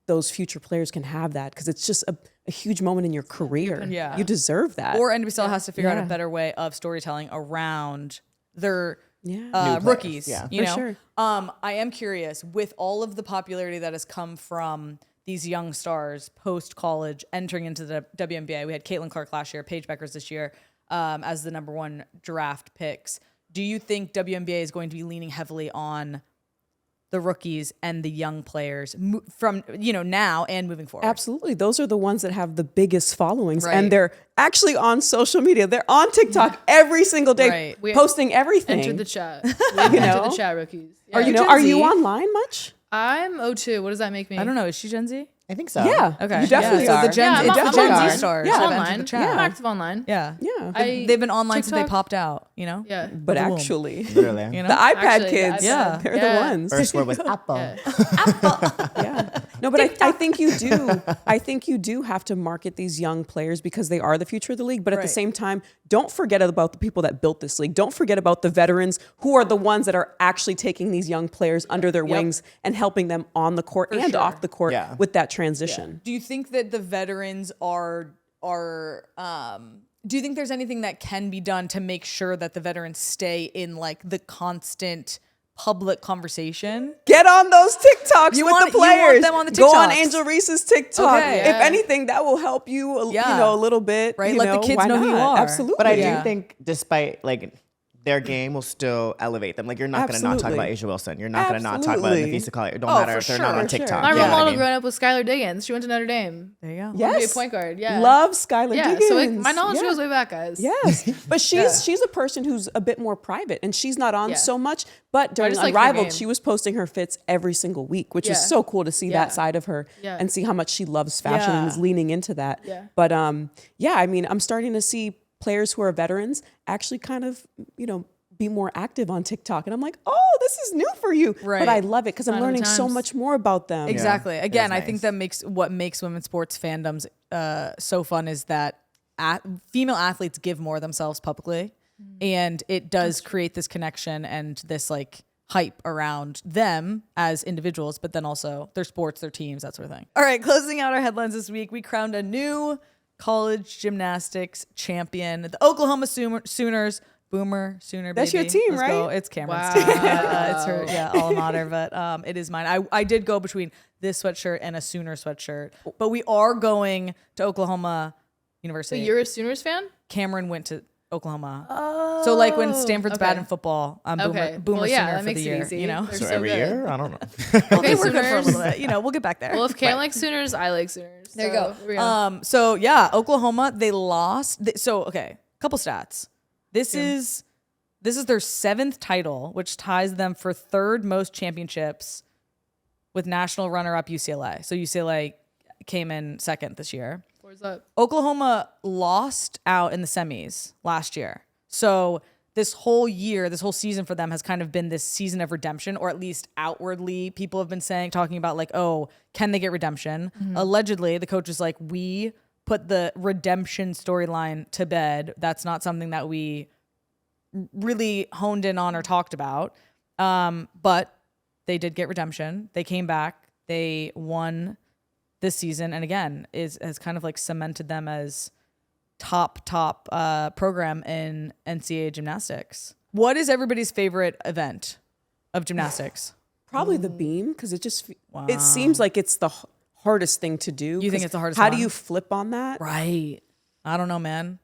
those future players can have that, because it's just a huge moment in your career. You deserve that. Or NWSL has to figure out a better way of storytelling around their rookies. You know? Sure. I am curious, with all of the popularity that has come from these young stars post-college entering into the WNBA. We had Caitlin Clark last year, Paige Beckers this year as the number one draft picks. Do you think WNBA is going to be leaning heavily on the rookies and the young players from, now and moving forward? Absolutely. Those are the ones that have the biggest followings, and they're actually on social media. They're on TikTok every single day, posting everything. Enter the chat. Enter the chat, rookies. Yeah. Are you online much? I'm 02. What does that make me? I don't know. Is she Gen Z? I think so. Yeah. Okay. You definitely So are. the Gen Z stars. I'm have online. entered the chat. I'm active online. Yeah. Yeah. They've been online since they TikTok? popped out, Yeah. But actually, Literally. the iPad Actually, kids, the iPad. they're the ones. First word was Apple. Yeah. No, but I think you do. I think you do have to market these young players because they are the future of the league. But at the same time, don't forget about the people that built this league. Don't forget about the veterans who are the ones that are actually taking these young players under their wings and helping them on the court and off the court with that transition. Do you think that the veterans are do you think there's anything that can be done to make sure that the veterans stay in like the constant public conversation? Get on those TikToks with the players. You want them on the TikToks. Go on Angel Reese's TikTok. Okay. If anything, that will help you, a little bit. Right? Let the kids know who you are. Absolutely. But I do think, despite their game will still elevate them. Like, you're not going to not talk about Asia Wilson. You're not going to not talk about Nafisa Collier. It don't matter if they're not on TikTok. My You know role what I model mean? growing up was Skylar Diggins. She went to Notre Dame. There you go. Yes. Be a point guard. Yeah. Love Skylar Diggins. So my knowledge goes way back, guys. Yes. But she's a person who's a bit more private, and she's not on so much. But during just like her Unrivaled, game. she was posting her fits every single week, which is so cool to see that side of her and see how much she loves fashion and is leaning into that. Yeah. But I mean, I'm starting to see players who are veterans actually kind of, be more active on TikTok. And I'm like, oh, this is new for you. Right. But I love it because I'm learning so much more about them. Exactly. Yeah, Again, nice. I think that what makes women's sports fandoms so fun is that female athletes give more of themselves publicly. And it does create this connection and this like hype around them as individuals, but then also their sports, their teams, that sort of thing. All right, closing out our headlines this week, we crowned a new college gymnastics champion, the Oklahoma Sooners. Boomer Sooner, baby. That's your team, Let's right? go. It's Cameron's team. It's her, alma mater, but it is mine. I did go between this sweatshirt and a Sooner sweatshirt, but we are going to Oklahoma University. So you're a Sooners fan? Cameron went to Oklahoma. Oh. So like when Stanford's bad in football, I'm Boomer Sooner that for makes the it year. easy. You know, They're So so every good. year? I don't know. Okay, we're good for a Sooners. little bit. You know, we'll get back there. Well, if Cam likes Sooners, I like Sooners. There you go. So yeah, Oklahoma, they lost. Okay, couple stats. This is their 7th title, which ties them for 3rd most championships with national runner-up UCLA. So UCLA came in 2nd this year. Scores up. Oklahoma lost out in the semis last year. So this whole season for them has kind of been this season of redemption, or at least outwardly people have been talking about like, oh, can they get redemption? Allegedly, the coach is like, we put the redemption storyline to bed. That's not something that we really honed in on or talked about. But they did get redemption. They came back. They won this season. And again, has kind of like cemented them as top program in NCAA gymnastics. What is everybody's favorite event of gymnastics? Probably the beam, because it seems like it's the hardest thing to do. You think it's the hardest How one? do you flip on that? Right. I don't know, man.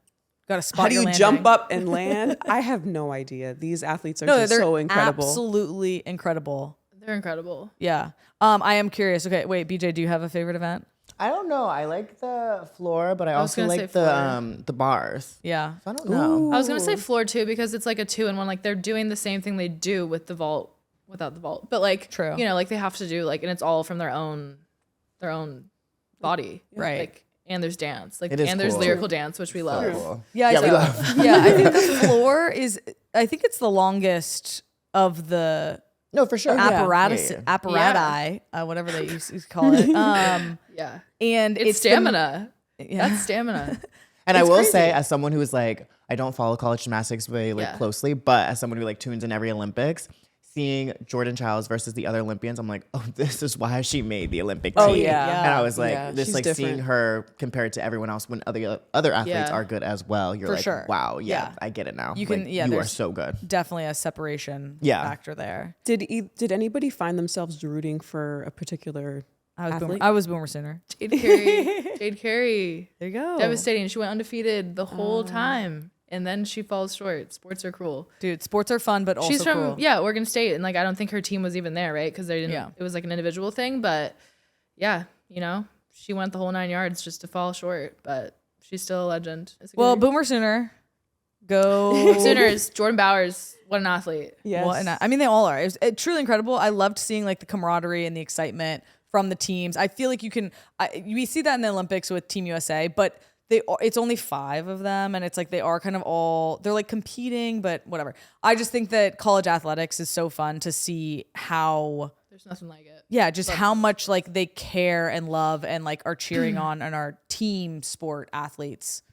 Got to spot How do your you landing. jump up and land? I have no idea. These athletes are just so incredible. Absolutely incredible. They're incredible. Yeah. I am curious. Okay, wait, BJ, do you have a favorite event? I don't know. I like the floor, but I was also gonna like say the bars. Yeah. So I don't know. I was gonna say floor too, because it's like a 2-in-1. Like they're doing the same thing they do with the vault without the vault, but like True. You know, like they have to do like, and it's all from their own body, Right. Like, and there's dance, like, It is and there's cool. lyrical dance, which we love. Cool. Yeah, we love. yeah, I think the floor is. I think it's the longest of the No, for sure. apparati, whatever they used to call it. Yeah, And it's the- stamina. yeah. That's stamina. And I will say, as someone who is like, I don't follow college gymnastics very Yeah. closely, but as someone who like tunes in every Olympics, seeing Jordan Childs versus the other Olympians, I'm like, oh, this is why she made the Olympic team. Oh, yeah. And I was like, Yeah, this she's like seeing different. her compared to everyone else when other athletes Yeah. are good as well. You're For like, sure. wow, Yeah. I get it now. You can- Like, yeah, you are there's- so good. Definitely a separation factor there. Did anybody find themselves rooting for a particular athlete? I was Boomer Sooner. Jade Carey, There you go. devastating. She went undefeated the whole time, and then she falls short. Sports are cruel. Dude, sports are fun, but also She's from cool. Oregon State, and like I don't think her team was even there, right? Because they didn't. Yeah. It was like an individual thing, but yeah, you know, she went the whole 9 yards just to fall short, but she's still a legend. Well, Boomer Sooner. Go Sooners. Jordan Bowers, what an athlete. Yes. Well, I mean, they all are. It was truly incredible. I loved seeing like the camaraderie and the excitement from the teams. I feel like we see that in the Olympics with Team USA, but it's only 5 of them, and it's like they are kind of they're like competing, but whatever. I just think that college athletics is so fun to see how. There's nothing like it. Yeah, just how much like they care and love and like are cheering on and are team sport athletes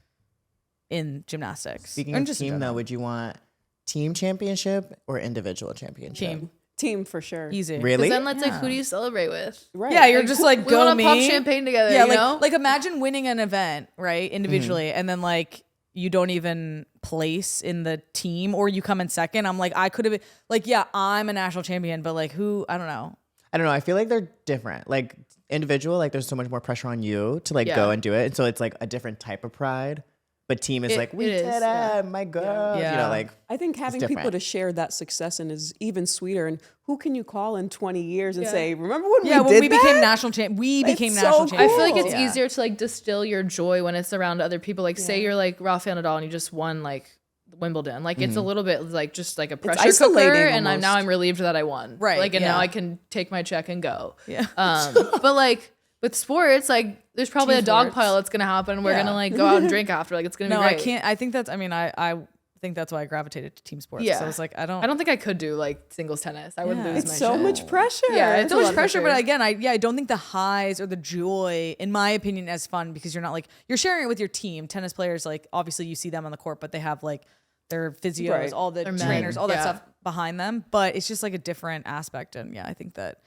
in gymnastics. Speaking And of just in team, though, general. would you want team championship or individual championship? Team for sure. Easy. Really? Then let's like, who do you celebrate with? Right. Yeah, you're just like We go want to me. pop champagne together. Yeah, you know? like imagine winning an event, right, individually, and then like you don't even place in the team or you come in second. I'm like, I could have been like, yeah, I'm a national champion, but like who? I don't know. I don't know. I feel like they're different. Like individual, like there's so much more pressure on you to like go and do it. And so it's like a different type of pride. But team is like, we did it, my girl. Yeah. You know, like I think having people different. to share that success in is even sweeter. And who can you call in 20 years and say, remember when Yeah, we when did we that? became national champ, became so national cool. I champions. feel like it's Yeah. easier to like distill your joy when it's around other people. Like say you're like Rafael Nadal and you just won like Wimbledon. Like it's a little bit like just like a pressure cooker, isolating and almost. now I'm relieved that I won. Right, Like and yeah. now I can take my check and go. Yeah. But like with sports, like there's probably Team a dog sports. pile that's gonna happen. We're Yeah. gonna like go out and drink after. Like it's gonna No, be I great. can't. I think that's. I mean, I think that's why I gravitated to team sports. Yeah. So I was like, I I don't think I could do like singles tennis. I would Yeah. lose It's my so shit. much pressure. Yeah, It's it's a always lot of pressure, but pressure. again, I don't think the highs or the joy, in my opinion, as fun because you're not like you're sharing it with your team. Tennis players, like obviously you see them on the court, but they have like their physios, Right. all the Their men. trainers, all that Yeah. stuff behind them. But it's just like a different aspect, and yeah, I think that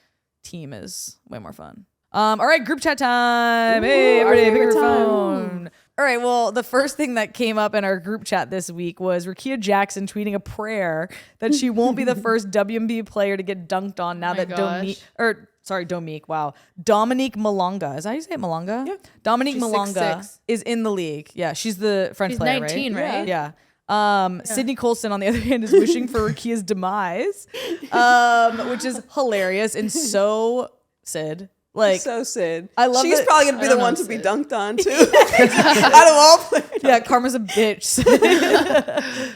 team is way more fun. All right, group chat time. Hey, our everybody, pick favorite your time. phone. All right, well, the first thing that came up in our group chat this week was Rakia Jackson tweeting a prayer that she won't be the first WNBA player to get dunked on now my that gosh. Dominique Malonga. Is that how you say it? Malonga? Yeah. Dominique She's Malonga 6'6". is in the league. Yeah, she's the French She's player, 19, right? Yeah. Sydney Colston, on the other hand, is wishing for Rakia's demise, which is hilarious and so Sid. Like, So Sid. I love She's that- probably going to be the know one to be Sid. dunked on too. Out of all players. yeah, Karma's a bitch.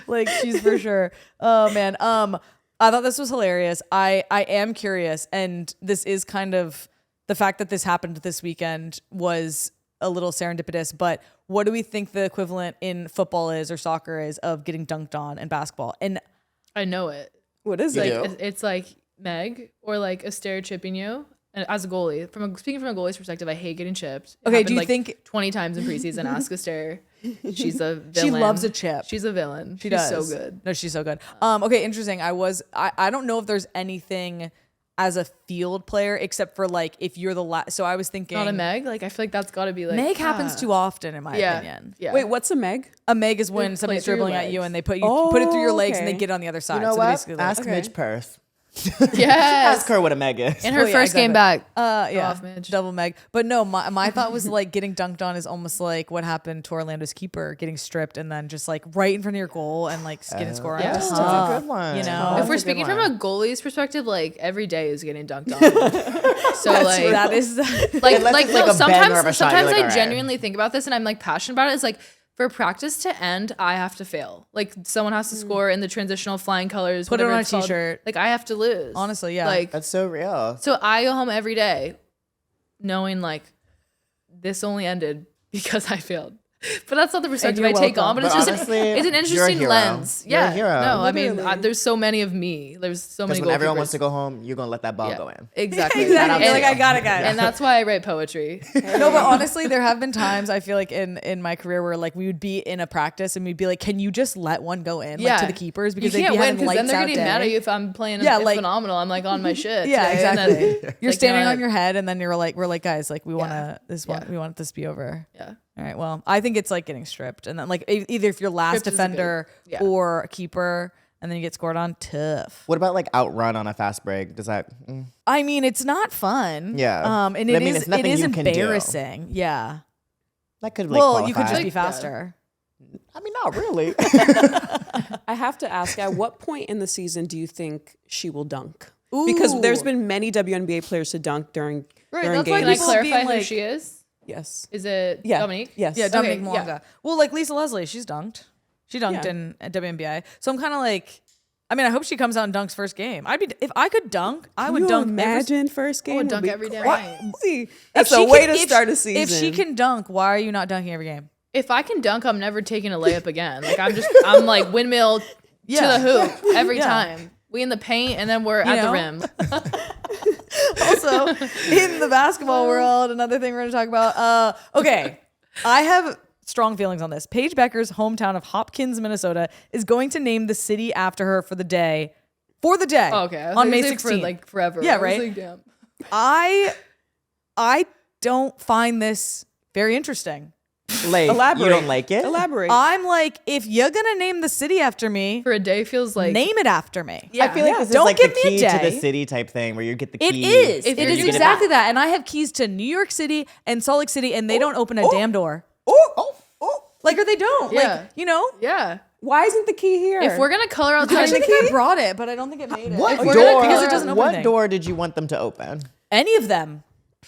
Like, she's for sure. Oh man. I thought this was hilarious. I am curious, and this is kind of the fact that this happened this weekend was a little serendipitous, but what do we think the equivalent in football is or soccer is of getting dunked on in basketball? And I know it. What is Like it? it's like Meg or like Astaire chipping you. And as a goalie, speaking from a goalie's perspective, I hate getting chipped. It Okay, do you happened, think 20 times in preseason? Ask Astaire. She's a villain. she loves a chip? She's a villain. She She's does. so good. No, she's so good. Okay, interesting. I don't know if there's anything as a field player except for like if you're the last. So I was thinking Not a Meg. Like I feel like that's got to be like Meg happens too often in my opinion. Yeah. Wait, what's a Meg? A Meg is when Play somebody's through your dribbling at you legs. and they put it through your legs and they okay. get it on the other side. You know so what? basically, like, Ask Midge Perth. Yes. Ask her what a meg is. In her yeah, first game back. yeah, off, Midge. double Meg. But no, my thought was like getting dunked on is almost like what happened to Orlando's keeper, getting stripped and then just like right in front of your goal and like getting scored. yeah. That's Tough, a good one. You know, That's If we're a good speaking one. from a goalie's perspective, like every day is getting dunked on. So like that is like Unless it's no, like a bang or a sometimes shot, you're sometimes like, I all right. genuinely think about this and I'm like passionate about it. It's like for practice to end, I have to fail. Like someone has to score in the transitional flying colors. Put it whatever on a it's called. t-shirt. Like I have to lose. Honestly, yeah. Like That's so real. so I go home every day knowing like this only ended because I failed. But that's not the perspective I you're take on. welcome. But it's But just honestly, it's an you're a interesting hero. lens. You're a Yeah. hero. No, I mean Literally. there's so many of me. There's so many Because when everyone goalkeepers. wants to go home, you're gonna let that ball go in. Exactly. Exactly. You're And- like, I got it, guys. And that's why I write poetry. No, but honestly, there have been times I feel like in my career where like we would be in a practice and we'd be like, "Can you just let one go in like, to the keepers because you they'd can't be win having because then lights they're out getting day." mad at you if I'm playing Yeah, like- phenomenal. I'm like on my shit. Yeah, today. And exactly. then, You're like, standing know on your head, and then we're like, guys, like we want Yeah. we want this to be over. Yeah. All right. Well, I think it's like getting stripped, and then like either if you're last Stripped is a defender good- yeah. or a keeper, and then you get scored on, tough. What about like outrun on a fast break? Does that? I mean, it's not fun. Yeah. And I it mean, is it's nothing it is you can do. embarrassing. Yeah. That could like Well, you could qualify. just be faster. I mean, not really. I have to ask, at what point in the season do you think she will dunk? Because there's Ooh. been many WNBA players to dunk during Right, during that's why Can I games. people clarify being who like- she is? Yes. Is it Yeah. Dominique? Yes. Yeah, Dominique Okay, yeah. Mwanga. Well, like Lisa Leslie, she's dunked. She dunked Yeah. in at WNBA. So I'm kind of like, I mean, I hope she comes out and dunks first game. If I could dunk, I would Can you dunk. imagine first game? would would dunk be every day. crazy. If That's she a can- way to if- start a season. If she can dunk, why are you not dunking every game? If I can dunk, I'm never taking a layup again. Like I'm like windmill Yeah. to the hoop every Yeah. time. We in the paint and then we're at know? the rim. Also, in the basketball world, another thing we're going to talk about. Okay, I have strong feelings on this. Paige Becker's hometown of Hopkins, Minnesota, is going to name the city after her for the day. Oh, okay. I was On gonna May say 16th. for like forever. Yeah, I was right? like, damn. I don't find this very interesting. Like, Elaborate. you don't like it? Elaborate. I'm like, if you're gonna name the city after me, For a day feels like name it after me. Yeah. I feel like Yeah. this Don't is like give the me a key to the day. city type thing where you get the It key. is. If It you're is gonna- exactly that. And I have keys to New York City and Salt Lake City, and they don't open a damn door. Like, or they don't. Yeah. Like, you know? Yeah. Why isn't the key here? If we're gonna color out I the think I brought it, but I don't think it made it. What If we're door? gonna- because it doesn't open What anything. door did you want them to open? Any of them.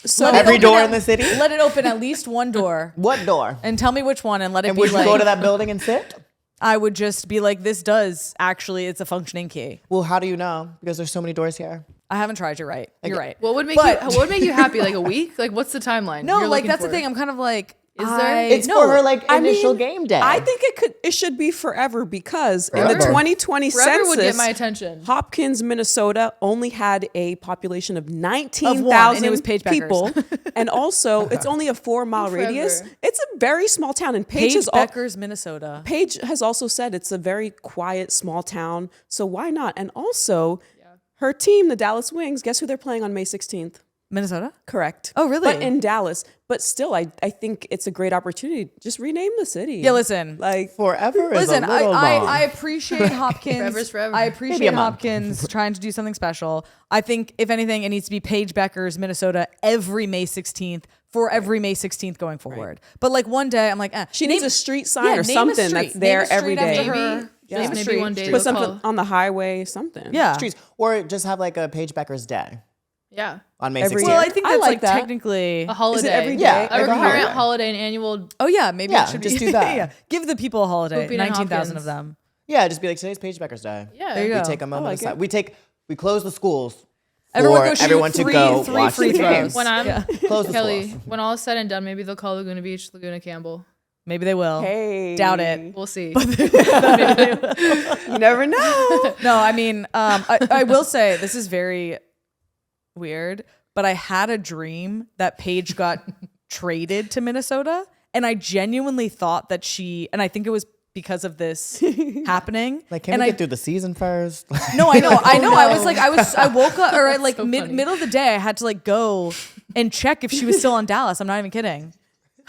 so Let it Every open door at- in the city? Let it open at least one door. What door? And tell me which one, and let it And be would you like. go to that building and sit? I would just be like, this does actually, it's a functioning key. Well, how do you know? Because there's so many doors here. I haven't tried. You're right. You're right. What would make But- what would make you happy? Like a week? Like what's the timeline? No, you're like looking that's the for? thing. I'm kind of like, Is there? It's no, for her like I initial mean, game day. I think it should be forever because in the Forever. 2020 Forever census, would get my attention. Hopkins, Minnesota only had a population of and 19,000 it was Paige Becker's. people. And also, it's only a 4-mile Forever. radius. It's a very small town. And Paige Becker's, Minnesota. Paige has also said it's a very quiet, small town. So why not? And also, her team, the Dallas Wings, guess who they're playing on May 16th? Minnesota? Correct. Oh, really? But in Dallas. But still, I think it's a great opportunity. Just rename the city. Yeah, listen. Like, forever is Listen, a little long. I appreciate Hopkins. Forever's forever. I Maybe appreciate a month. Hopkins trying to do something special. I think, if anything, it needs to be Paige Becker's, Minnesota, every May 16th for every May 16th going forward. But like one day, I'm like, she needs a street sign yeah, or name a something street. that's there Name a street every day. after her. Maybe. Yeah. Just Name a maybe street. one day Put they'll something call. on the highway, something. Yeah. Streets. Or just have like a Paige Becker's Day Yeah. on May Every 16th. year. Well, I think I that's like like that. technically. A holiday. every day? Yeah, A like a recurrent holiday. holiday, an annual. Oh yeah, maybe Yeah, it should just be. do that. Yeah, give the people a holiday. Hooping and 19,000 of Hopkins. them. Yeah, just be like, today's Paige Becker's Day. Yeah. There you We go. take a moment like aside. it. We close the schools everyone to go three watch free the throws. games. When I'm Close the Kelley, schools. when all is said and done, maybe they'll call Laguna Beach Laguna Campbell. Maybe they will. Hey. Doubt it. We'll see. You never know. No, I mean, I will say this is very weird, but I had a dream that Paige got traded to Minnesota, and I genuinely thought that and I think it was because of this happening. Like, can we get through the season first? No, I know. I woke up, or like So funny. middle of the day, I had to like go and check if she was still on Dallas. I'm not even kidding.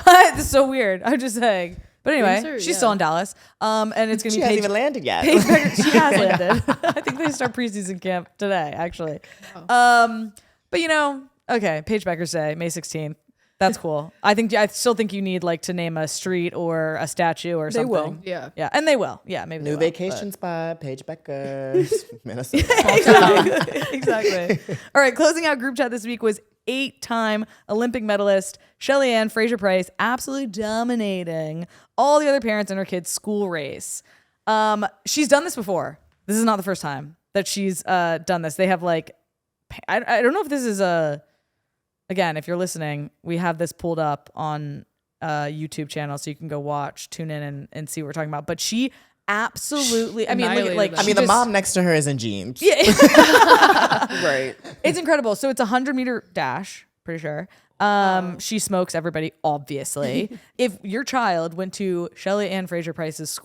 This is so weird. I'm just saying. But anyway, Dreams are- she's still on Dallas. And it's going to She be hasn't Paige. even landed yet. Paige Becker, she has landed. I think they start preseason camp today, actually. But okay, Paige Becker's Day, May 16th. That's cool. I still think you need like to name a street or a statue or something. will. Yeah. Yeah, and they will. Yeah, maybe New they will, vacation spot, Paige Becker, Minnesota. but- Exactly. All right, closing out group chat this week was 8-time Olympic medalist Shelly Ann Fraser-Price, absolutely dominating all the other parents in her kids' school race. She's done this before. This is not the first time that she's done this. They have like, I don't know if this is again, if you're listening, we have this pulled up on YouTube channel, so you can go tune in and see what we're talking about. But she absolutely, I mean, look at, like, Annihilated them. I mean, the mom next to her is in jeans. yeah, Right. it's incredible. So it's a 100-meter dash, pretty sure. She smokes everybody, obviously. If your child went to Shelly Ann Fraser-Price's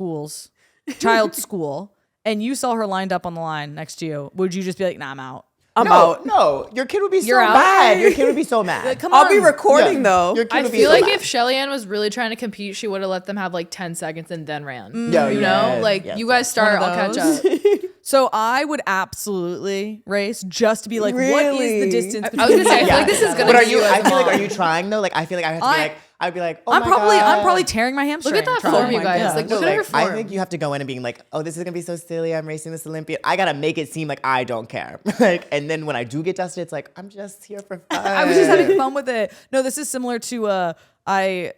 child's school, and you saw her lined up on the line next to you, would you just be like, nah, I'm out? I'm No, out. no, your kid would be so You're out? mad. Your kid would be so mad. Come on. I'll be recording Yeah. though. Your kid I would be feel so like mad. if Shelly Ann was really trying to compete, she would have let them have like 10 seconds and then ran. Yo, You yeah, know, like yes, you guys start, One I'll of catch up. So I would absolutely race just to be like, what is Really? the distance? I was gonna say, I feel Yeah. like this is gonna But be you as I a feel like, mom. are you trying though? Like, I feel like I have to be like, I'd be like, oh I'm my probably God. tearing my hamstring. Look at that trying. form, you guys. Yeah. Like, No, look at her like, I form. think you have to go in and being like, oh, this is gonna be so silly. I'm racing this Olympian. I gotta make it seem like I don't care. Like, and then when I do get dusted, it's like I'm just here for fun. I was just having fun with it. No, this is similar to I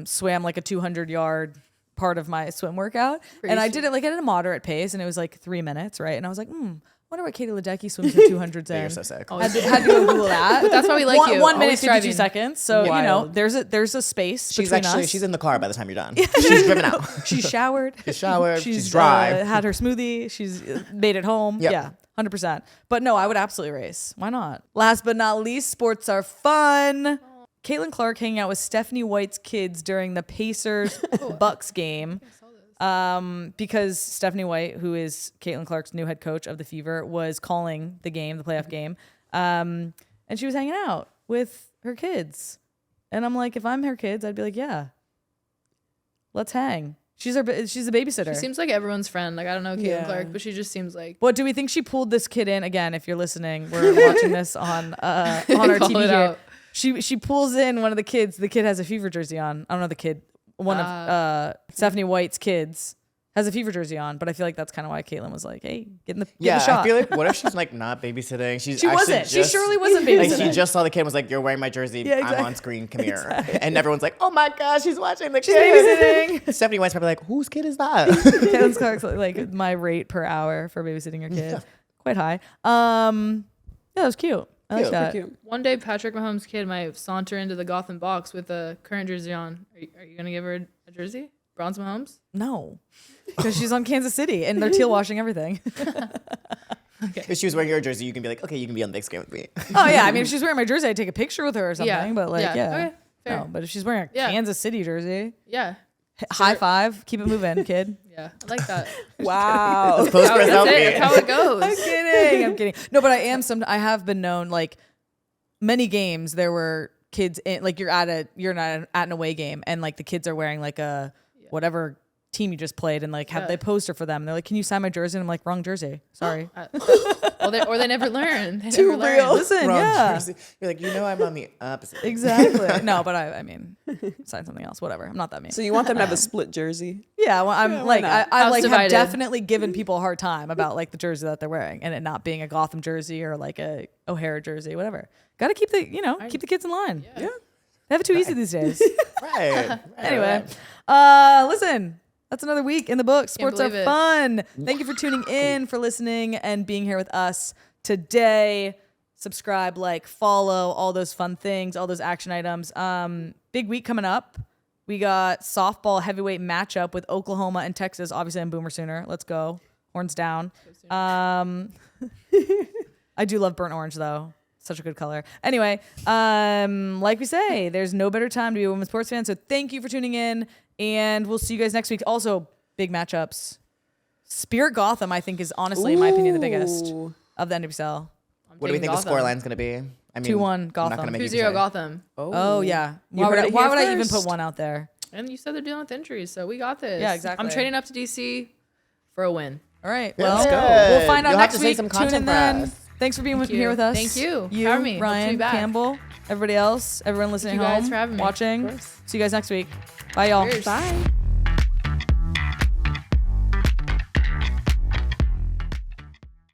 swam like a 200-yard part of my swim workout, and I did it like at a moderate pace, and it was like 3 minutes, right? And I was like, wonder what Katie Ledecky swims her 200s in. You're so sick. Had to go Google that. That's why we like you. 1 minute, Always 52 striving. seconds. So Wild. there's a space She's between actually us. she's in the car by the time you're done. She's driven out. She's showered. She's showered. She's dry. Had her smoothie. She's made it home. Yep. Yeah, 100%. But no, I would absolutely race. Why not? Last but not least, sports are fun. Caitlin Clark hanging out with Stephanie White's kids during the Pacers Bucks game. Because Stephanie White, who is Caitlin Clark's new head coach of the Fever, was calling the game, the playoff game. And she was hanging out with her kids. And I'm like, if I'm her kids, I'd be like, yeah, let's hang. She's a babysitter. She seems like everyone's friend. Like I don't know Caitlin Yeah. Clark, but she just seems like. What do we think she pulled this kid in? Again, if you're listening, we're watching this on our Call TV it here. out. She pulls in one of the kids. The kid has a Fever jersey on. I don't know the kid. One of Stephanie White's kids has a Fever jersey on, but I feel like that's kind of why Caitlin was like, "Hey, get in the Yeah, shot." I feel like what if she's like not babysitting? She She actually wasn't. She just- surely wasn't Like babysitting. she just saw the kid and was like, "You're wearing my jersey. Yeah, exactly. I'm on screen. Come here." And everyone's like, "Oh my gosh, she's watching the She's kid." babysitting. Stephanie White's probably like, "Whose kid is that?" Caitlin Clark's like my rate per hour for babysitting your kid, quite high. Yeah, that was cute. I like Cute. that. Cute. One day, Patrick Mahomes' kid might saunter into the Gotham box with a current jersey on. Are you gonna give her a jersey? Bronze Mahomes? No, because she's on Kansas City and they're teal washing everything. If she was wearing your jersey, you can be like, "Okay, you can be on the big screen with me." Oh yeah, I mean if she's wearing my jersey, I'd take a picture with her or something. Yeah. But like Yeah. yeah, Okay, fair. no. But if she's wearing a Yeah. Kansas City jersey, Yeah. high five, keep it moving, kid. Yeah. I like that. Wow. Post for a That's it. selfie. That's how it goes. I'm kidding. I'm kidding. No, but I have been known like many games there were kids in like you're at an away game and like the kids are wearing like a whatever team you just played and like have they poster for them. They're like, "Can you sign my jersey?" And I'm like, "Wrong jersey. Sorry." Or they never learn. They Too never learn. real. Listen, Wrong yeah. jersey. You're like, I'm on the opposite. Exactly. No, but I mean, sign something else. Whatever. I'm not that mean. So you want them to have a split jersey? Yeah, well, I'm like not? I House like have divided. definitely given people a hard time about like the jersey that they're wearing and it not being a Gotham jersey or like a O'Hara jersey, whatever. Got to keep the keep the kids in line. Yeah. They have it too easy these days. Right. Anyway, listen, that's another week in the book. Sports are believe it. fun. Thank you for tuning in, for listening, and being here with us today. subscribe, like, follow, all those fun things, all those action items. Big week coming up. We got softball heavyweight matchup with Oklahoma and Texas. Obviously, I'm Boomer Sooner. Let's go. Horns down. I do love burnt orange, though. Such a good color. Anyway, like we say, there's no better time to be a women's sports fan. So thank you for tuning in, and we'll see you guys next week. Also, big matchups. Spirit Gotham, I think, is honestly, in my opinion, the biggest of the NWSL. What do we think the scoreline's going to be? I mean, 2-1 Gotham. 2-0 Gotham. Oh yeah. Why would I even put one out there? And you said they're dealing with injuries, so we got this. Yeah, exactly. I'm trading up to DC for a win. All right. Yeah, Well, let's go. we'll find out You'll have next to say week. some Tune content in for then. us. Thanks for being Thank here with us. Thank you. You, For me. Hope to be Ryan, back. Campbell, everybody else, everyone listening you home, guys for having me. watching. See you guys next week. Bye, y'all. Cheers. Bye.